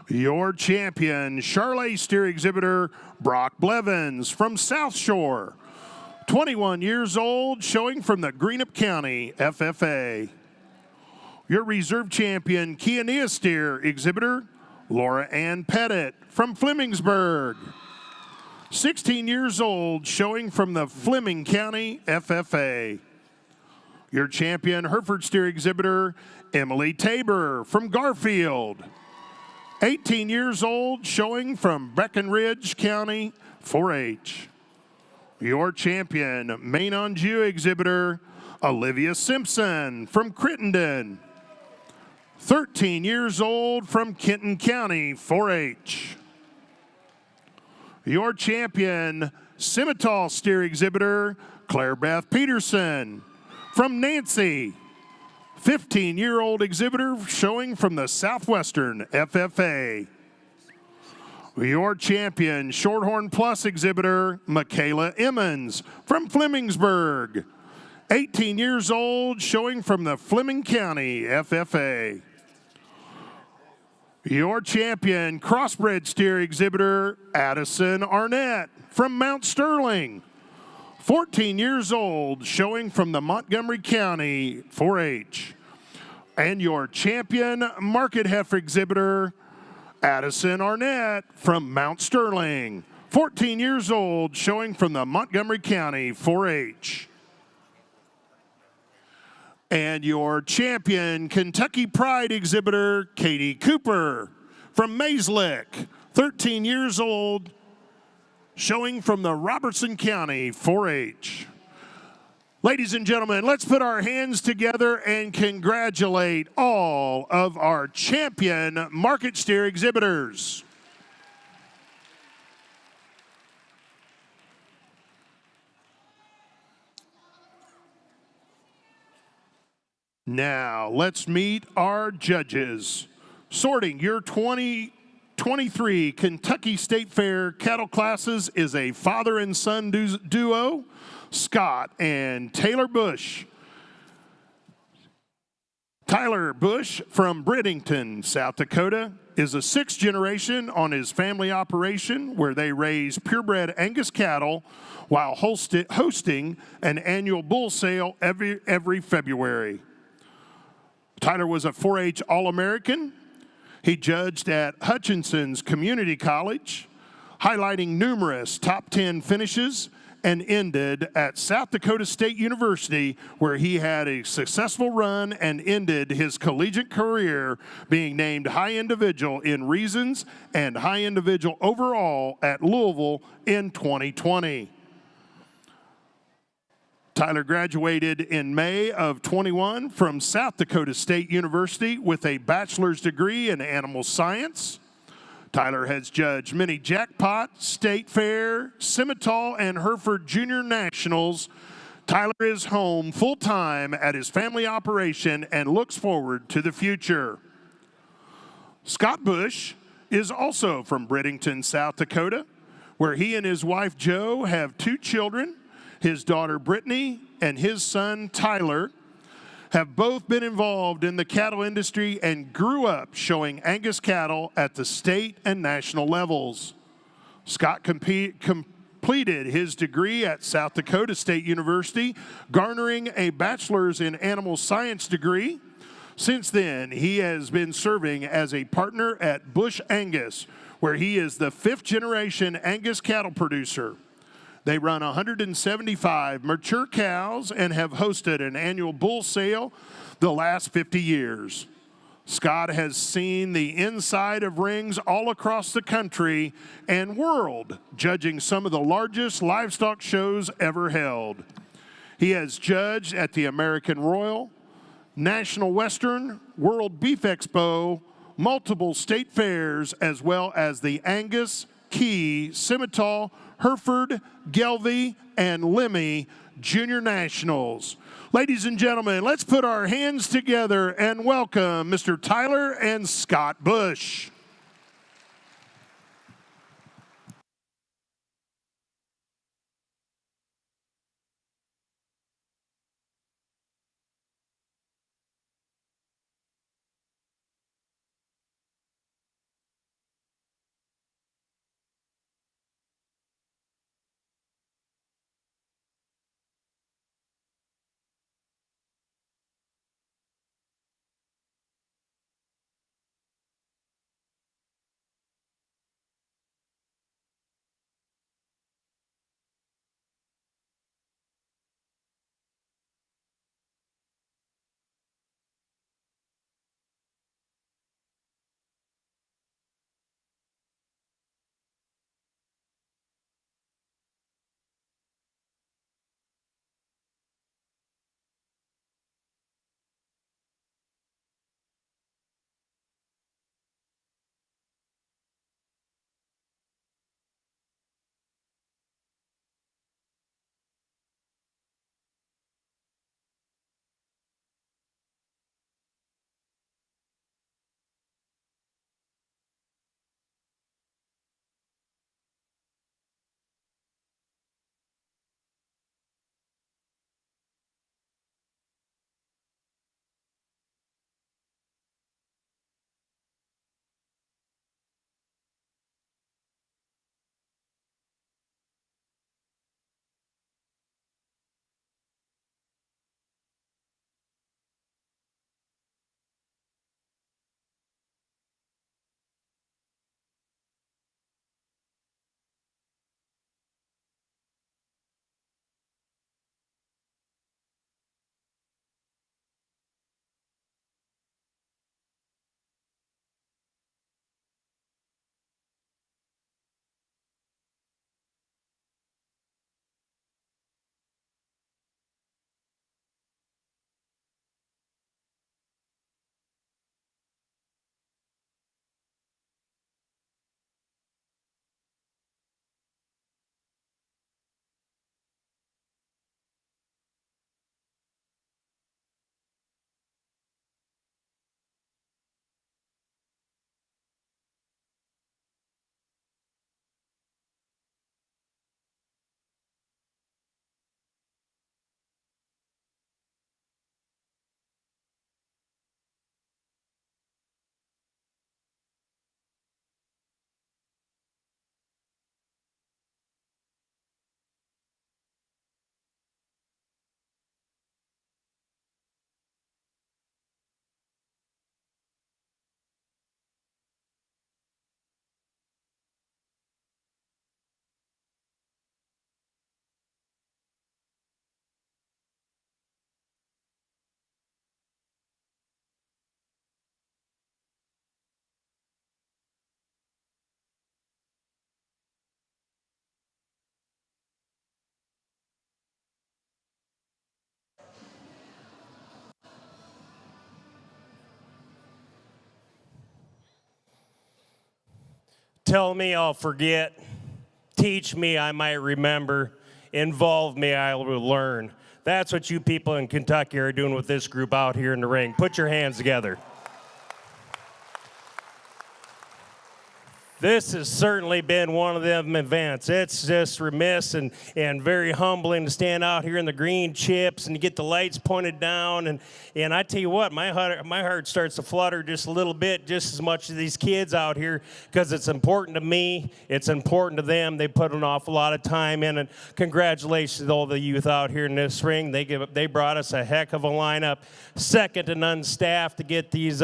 Your champion, Charlet steer exhibitor, Brock Blevins from South Shore. 21 years old, showing from the Greenup County FFA. Your reserve champion, Kiania steer exhibitor, Laura Ann Pettit from Flemingsburg. 16 years old, showing from the Fleming County FFA. Your champion, Hereford steer exhibitor, Emily Tabor from Garfield. 18 years old, showing from Breckenridge County 4-H. Your champion, Maine Anjou exhibitor, Olivia Simpson from Crittenden. 13 years old, from Kenton County 4-H. Your champion, Simmental steer exhibitor, Claire Beth Peterson from Nancy. 15-year-old exhibitor, showing from the Southwestern FFA. Your champion, Shorthorn Plus exhibitor, Michaela Emmons from Flemingsburg. 18 years old, showing from the Fleming County FFA. Your champion, crossbred steer exhibitor, Addison Arnett from Mount Sterling. 14 years old, showing from the Montgomery County 4-H. And your champion market heifer exhibitor, Addison Arnett from Mount Sterling. 14 years old, showing from the Montgomery County 4-H. And your champion Kentucky Pride exhibitor, Katie Cooper from Mayslick. 13 years old, showing from the Robertson County 4-H. Ladies and gentlemen, let's put our hands together and congratulate all of our champion market steer exhibitors. Now, let's meet our judges. Sorting your 2023 Kentucky State Fair cattle classes is a father and son duo, Scott and Taylor Bush. Tyler Bush from Bridington, South Dakota, is a sixth generation on his family operation where they raise purebred Angus cattle while hosting an annual bull sale every February. Tyler was a 4-H All-American. He judged at Hutchinson's Community College, highlighting numerous top 10 finishes and ended at South Dakota State University, where he had a successful run and ended his collegiate career being named High Individual in Reasons and High Individual overall at Louisville in 2020. Tyler graduated in May of 21 from South Dakota State University with a bachelor's degree in animal science. Tyler has judged many jackpot, state fair, Simmental, and Hereford Junior Nationals. Tyler is home full-time at his family operation and looks forward to the future. Scott Bush is also from Bridington, South Dakota, where he and his wife Jo have 2 children. His daughter Brittany and his son Tyler have both been involved in the cattle industry and grew up showing Angus cattle at the state and national levels. Scott completed his degree at South Dakota State University, garnering a bachelor's in animal science degree. Since then, he has been serving as a partner at Bush Angus, where he is the 5th generation Angus cattle producer. They run 175 mature cows and have hosted an annual bull sale the last 50 years. Scott has seen the inside of rings all across the country and world, judging some of the largest livestock shows ever held. He has judged at the American Royal, National Western, World Beef Expo, multiple state fairs, as well as the Angus, Key, Simmental, Hereford, Gelby, and Lemmy Junior Nationals. Ladies and gentlemen, let's put our hands together and welcome Mr. Tyler and Scott Bush. Tell me I'll forget. Teach me I might remember. Involve me I will learn. That's what you people in Kentucky are doing with this group out here in the ring. Put your hands together. This has certainly been one of them events. It's just remiss and very humbling to stand out here in the green chips and to get the lights pointed down. And I tell you what, my heart starts to flutter just a little bit, just as much as these kids out here, because it's important to me. It's important to them. They put an awful lot of time in. And congratulations to all the youth out here in this ring. They brought us a heck of a lineup, second to none staff to get these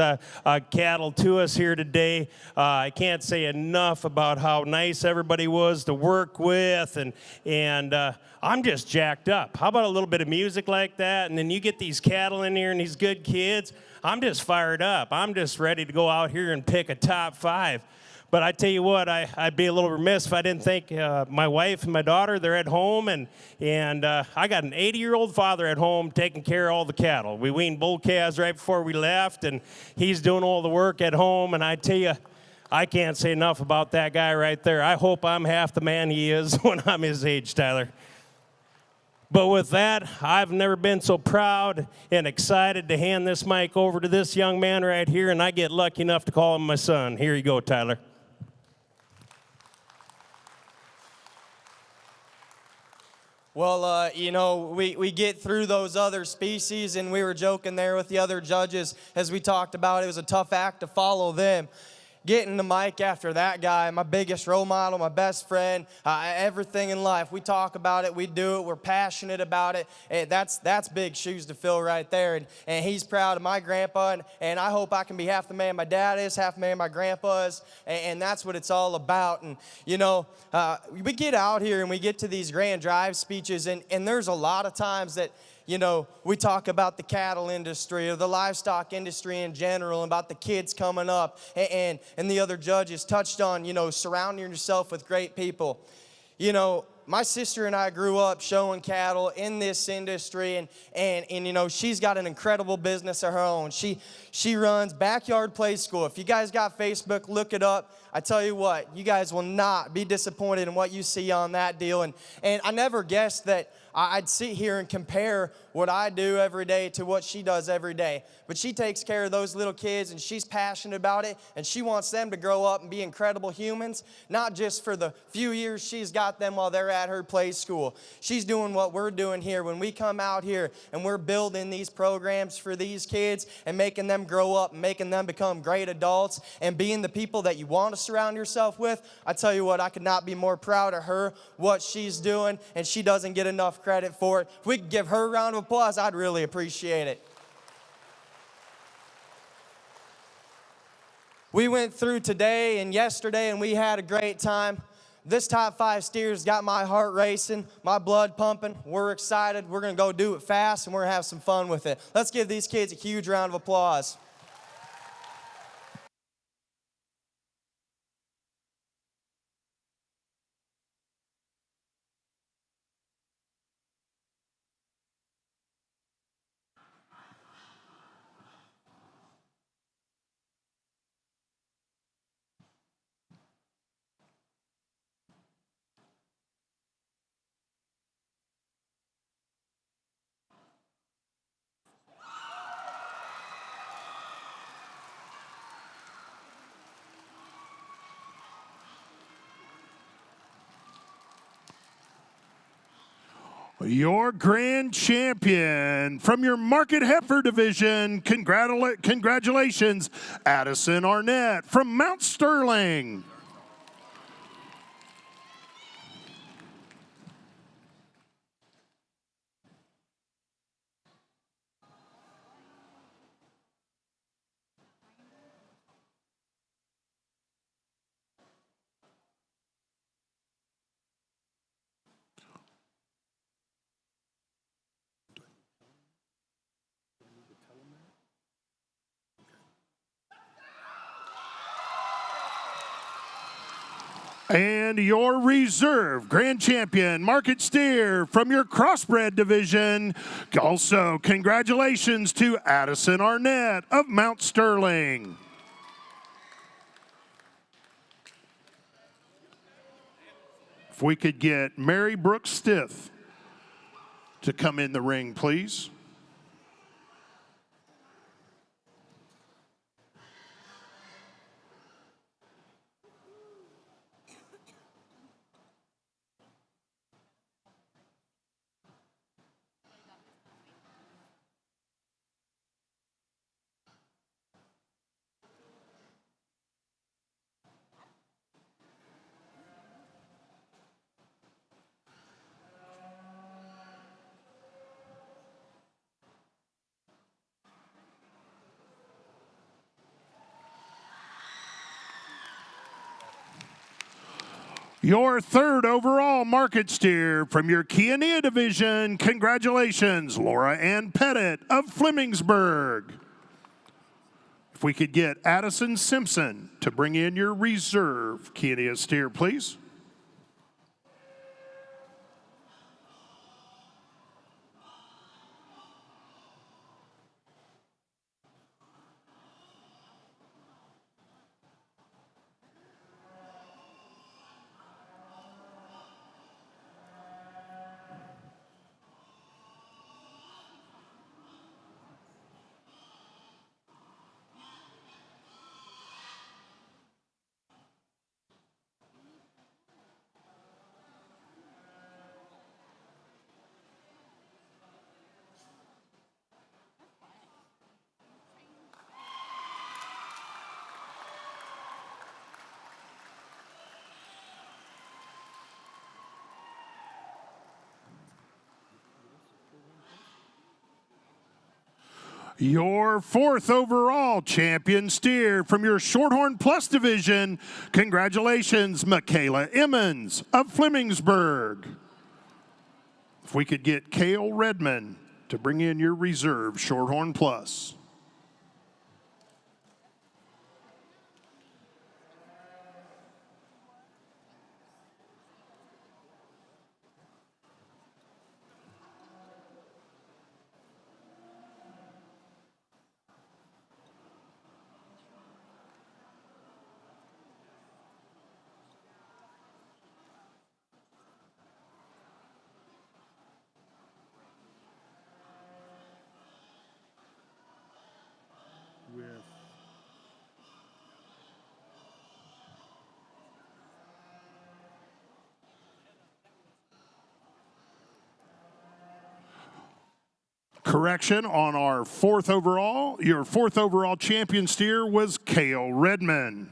cattle to us here today. I can't say enough about how nice everybody was to work with, and I'm just jacked up. How about a little bit of music like that, and then you get these cattle in here and these good kids. I'm just fired up. I'm just ready to go out here and pick a top 5. But I tell you what, I'd be a little remiss if I didn't thank my wife and my daughter. They're at home, and I got an 80-year-old father at home taking care of all the cattle. We weaned bull calves right before we left, and he's doing all the work at home. And I tell you, I can't say enough about that guy right there. I hope I'm half the man he is when I'm his age, Tyler. But with that, I've never been so proud and excited to hand this mic over to this young man right here, and I get lucky enough to call him my son. Here you go, Tyler. Well, you know, we get through those other species, and we were joking there with the other judges as we talked about it was a tough act to follow them. Getting the mic after that guy, my biggest role model, my best friend, everything in life. We talk about it, we do it, we're passionate about it. And that's big shoes to fill right there. And he's proud of my grandpa, and I hope I can be half the man my dad is, half the man my grandpa is, and that's what it's all about. And, you know, we get out here and we get to these grand drive speeches, and there's a lot of times that, you know, we talk about the cattle industry or the livestock industry in general, and about the kids coming up, and the other judges touched on, you know, surrounding yourself with great people. You know, my sister and I grew up showing cattle in this industry, and you know, she's got an incredible business of her own. She runs Backyard Play School. If you guys got Facebook, look it up. I tell you what, you guys will not be disappointed in what you see on that deal. And I never guessed that I'd sit here and compare what I do every day to what she does every day. But she takes care of those little kids, and she's passionate about it, and she wants them to grow up and be incredible humans, not just for the few years she's got them while they're at her play school. She's doing what we're doing here when we come out here and we're building these programs for these kids and making them grow up and making them become great adults and being the people that you want to surround yourself with. I tell you what, I could not be more proud of her, what she's doing, and she doesn't get enough credit for it. If we could give her a round of applause, I'd really appreciate it. We went through today and yesterday, and we had a great time. This top 5 steers got my heart racing, my blood pumping. We're excited. We're going to go do it fast, and we're going to have some fun with it. Let's give these kids a huge round of applause. Your grand champion from your Market Heifer division, congratulations, Addison Arnett from Mount Sterling. And your reserve grand champion, Market Steer from your Crossbred division. Also, congratulations to Addison Arnett of Mount Sterling. If we could get Mary Brooks Stith to come in the ring, please. Your third overall market steer from your Kiania division. Congratulations, Laura Ann Pettit of Flemingsburg. If we could get Addison Simpson to bring in your reserve Kiania steer, please. Your fourth overall champion steer from your Shorthorn Plus division. Congratulations, Michaela Emmons of Flemingsburg. If we could get Cale Redmond to bring in your reserve Shorthorn Plus. Correction on our fourth overall. Your fourth overall champion steer was Cale Redmond.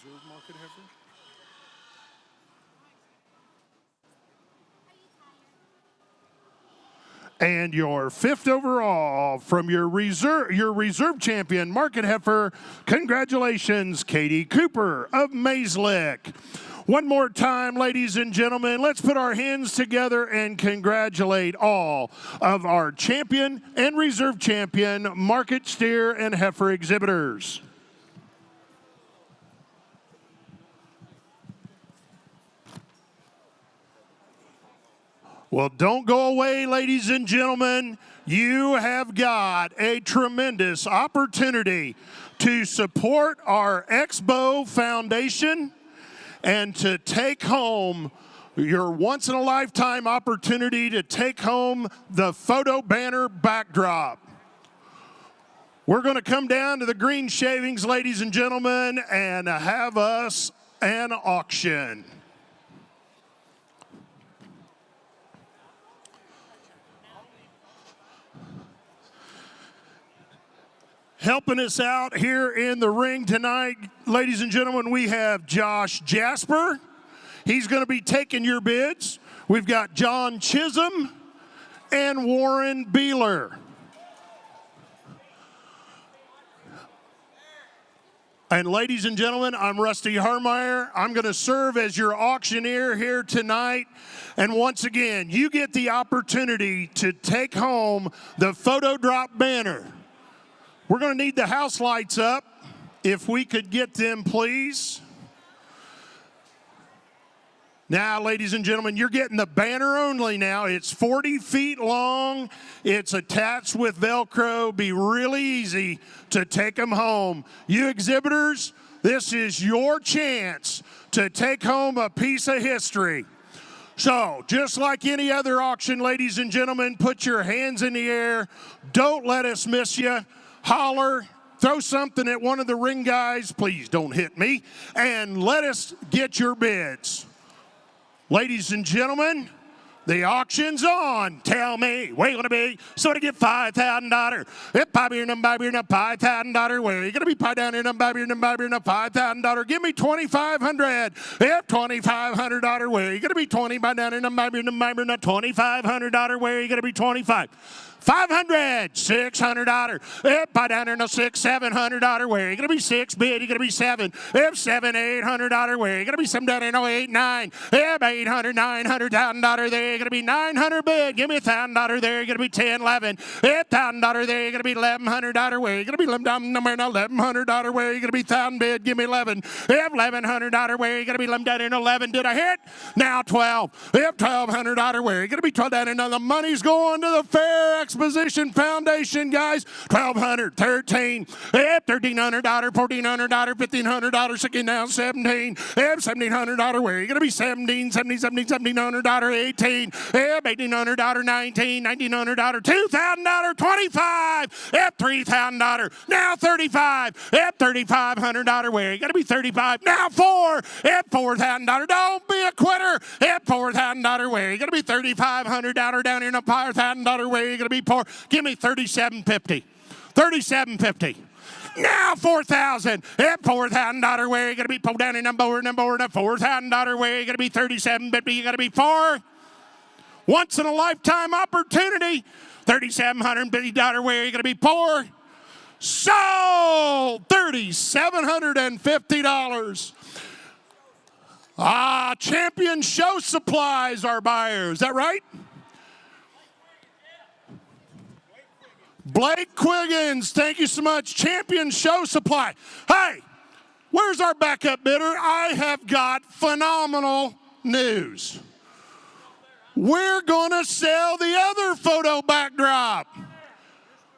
Reserve market heifer. And your fifth overall from your reserve champion market heifer. Congratulations, Katie Cooper of Maeslick. One more time, ladies and gentlemen, let's put our hands together and congratulate all of our champion and reserve champion market steer and heifer exhibitors. Well, don't go away, ladies and gentlemen. You have got a tremendous opportunity to support our Expo Foundation and to take home your once-in-a-lifetime opportunity to take home the photo banner backdrop. We're going to come down to the green shavings, ladies and gentlemen, and have us an auction. Helping us out here in the ring tonight, ladies and gentlemen, we have Josh Jasper. He's going to be taking your bids. We've got John Chisholm and Warren Beeler. And ladies and gentlemen, I'm Rusty Harmeyer. I'm going to serve as your auctioneer here tonight. And once again, you get the opportunity to take home the photo drop banner. We're going to need the house lights up. If we could get them, please. Now, ladies and gentlemen, you're getting the banner only now. It's 40 feet long. It's attached with Velcro. Be really easy to take them home. You exhibitors, this is your chance to take home a piece of history. So, just like any other auction, ladies and gentlemen, put your hands in the air. Don't let us miss you. Holler. Throw something at one of the ring guys. Please don't hit me. And let us get your bids. Ladies and gentlemen, the auction's on. Tell me, where you going to be? So to get $5,000. If buy beer, $5,000. Where you going to be? Pie down here, buy beer, $5,000. Give me $2,500. If $2,500. Where you going to be? 20. Buy down here, buy beer, $2,500. Where you going to be? 25. $500, $600. If buy down there, no $600, $700. Where you gonna be? 6 bid, you gonna be 7. If 7, $800. Where you gonna be? Some down there, no 8, 9. If $800, $900,000. There you gonna be 900 bid. Give me $1,000. There you gonna be 10, 11. If $1,000. There you gonna be $1,100. Where you gonna be? $1,100. Where you gonna be? 1,000 bid. Give me 11. If $1,100. Where you gonna be? Down there, no 11. Did I hit? Now 12. If $1,200. Where you gonna be? 12 down there. Now the money's going to the fair. Exposition Foundation, guys. $1,200, $13, $1,300, $1,400, $1,500, $16, 17, $1,700. Where are you going to be? 17, $1,700, $18, $1,800, $19, $1,900, $2,000, $25, $3,000, now $35, $3,500. Where are you going to be? 35, now $4, $4,000. Don't be a quitter. $4,000. Where are you going to be? $3,500 down here in a $5,000. Where are you going to be? Poor. Give me $3,750. $3,750. Now $4,000. At $4,000. Where are you going to be? Pull down in number $4,000. Where are you going to be? $3,750. You got to be $4. Once in a lifetime opportunity. $3,750. Where are you going to be? $4. Sold. $3,750. Champion Show Supplies are buyers. Is that right? Blake Quiggins, thank you so much. Champion Show Supply. Hey, where's our backup bidder? I have got phenomenal news. We're going to sell the other photo backdrop.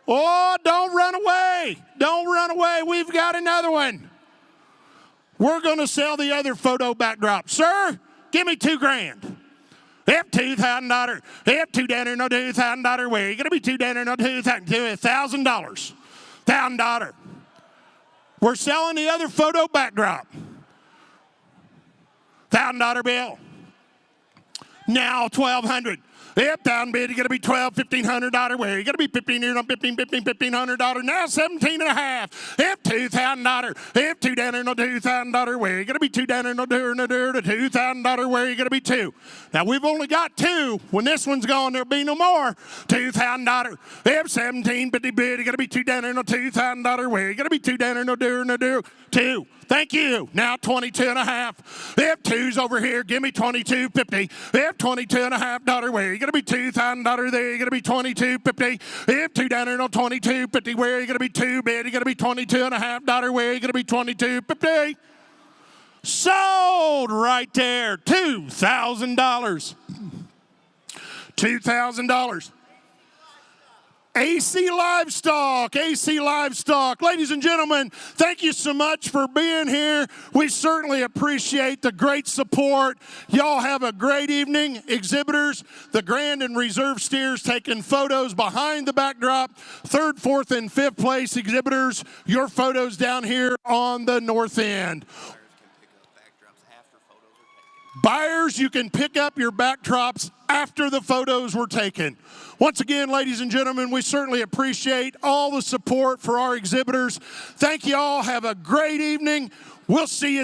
Oh, don't run away. Don't run away. We've got another one. We're going to sell the other photo backdrop. Sir, give me $2,000. If $2,000. If $2 down there, no $2,000. Where you going to be? $2 down there, no $2,000. $1,000. $1,000. We're selling the other photo backdrop. $1,000 bill. Now $1,200. If $1,000 bid, you're going to be $1,200, $1,500. Where you going to be? $1,500. Now $1,750. If $2,000. If $2 down there, no $2,000. Where you going to be? $2 down there, no $2,000. Where you going to be? $2. Now we've only got 2. When this one's gone, there'll be no more. $2,000. If $1,750 bid, you're going to be $2 down there, no $2,000. Where you going to be? $2 down there, no $2. Thank you. Now 22.5. If 2's over here, give me $22.50. If $22.5, where you going to be? $2,000 there, you're going to be $22.50. If 2 down there, no $22.50, where you going to be? 2 bid, you're going to be $22.5. Where you going to be? $22.50. Sold right there. $2,000. $2,000. AC Livestock, AC Livestock. Ladies and gentlemen, thank you so much for being here. We certainly appreciate the great support. Y'all have a great evening. Exhibitors, the Grand and Reserve steers taking photos behind the backdrop. 3rd, 4th, and 5th place exhibitors, your photos down here on the north end. Buyers, you can pick up your backdrops after the photos were taken. Once again, ladies and gentlemen, we certainly appreciate all the support for our exhibitors. Thank you all. Have a great evening. We'll see you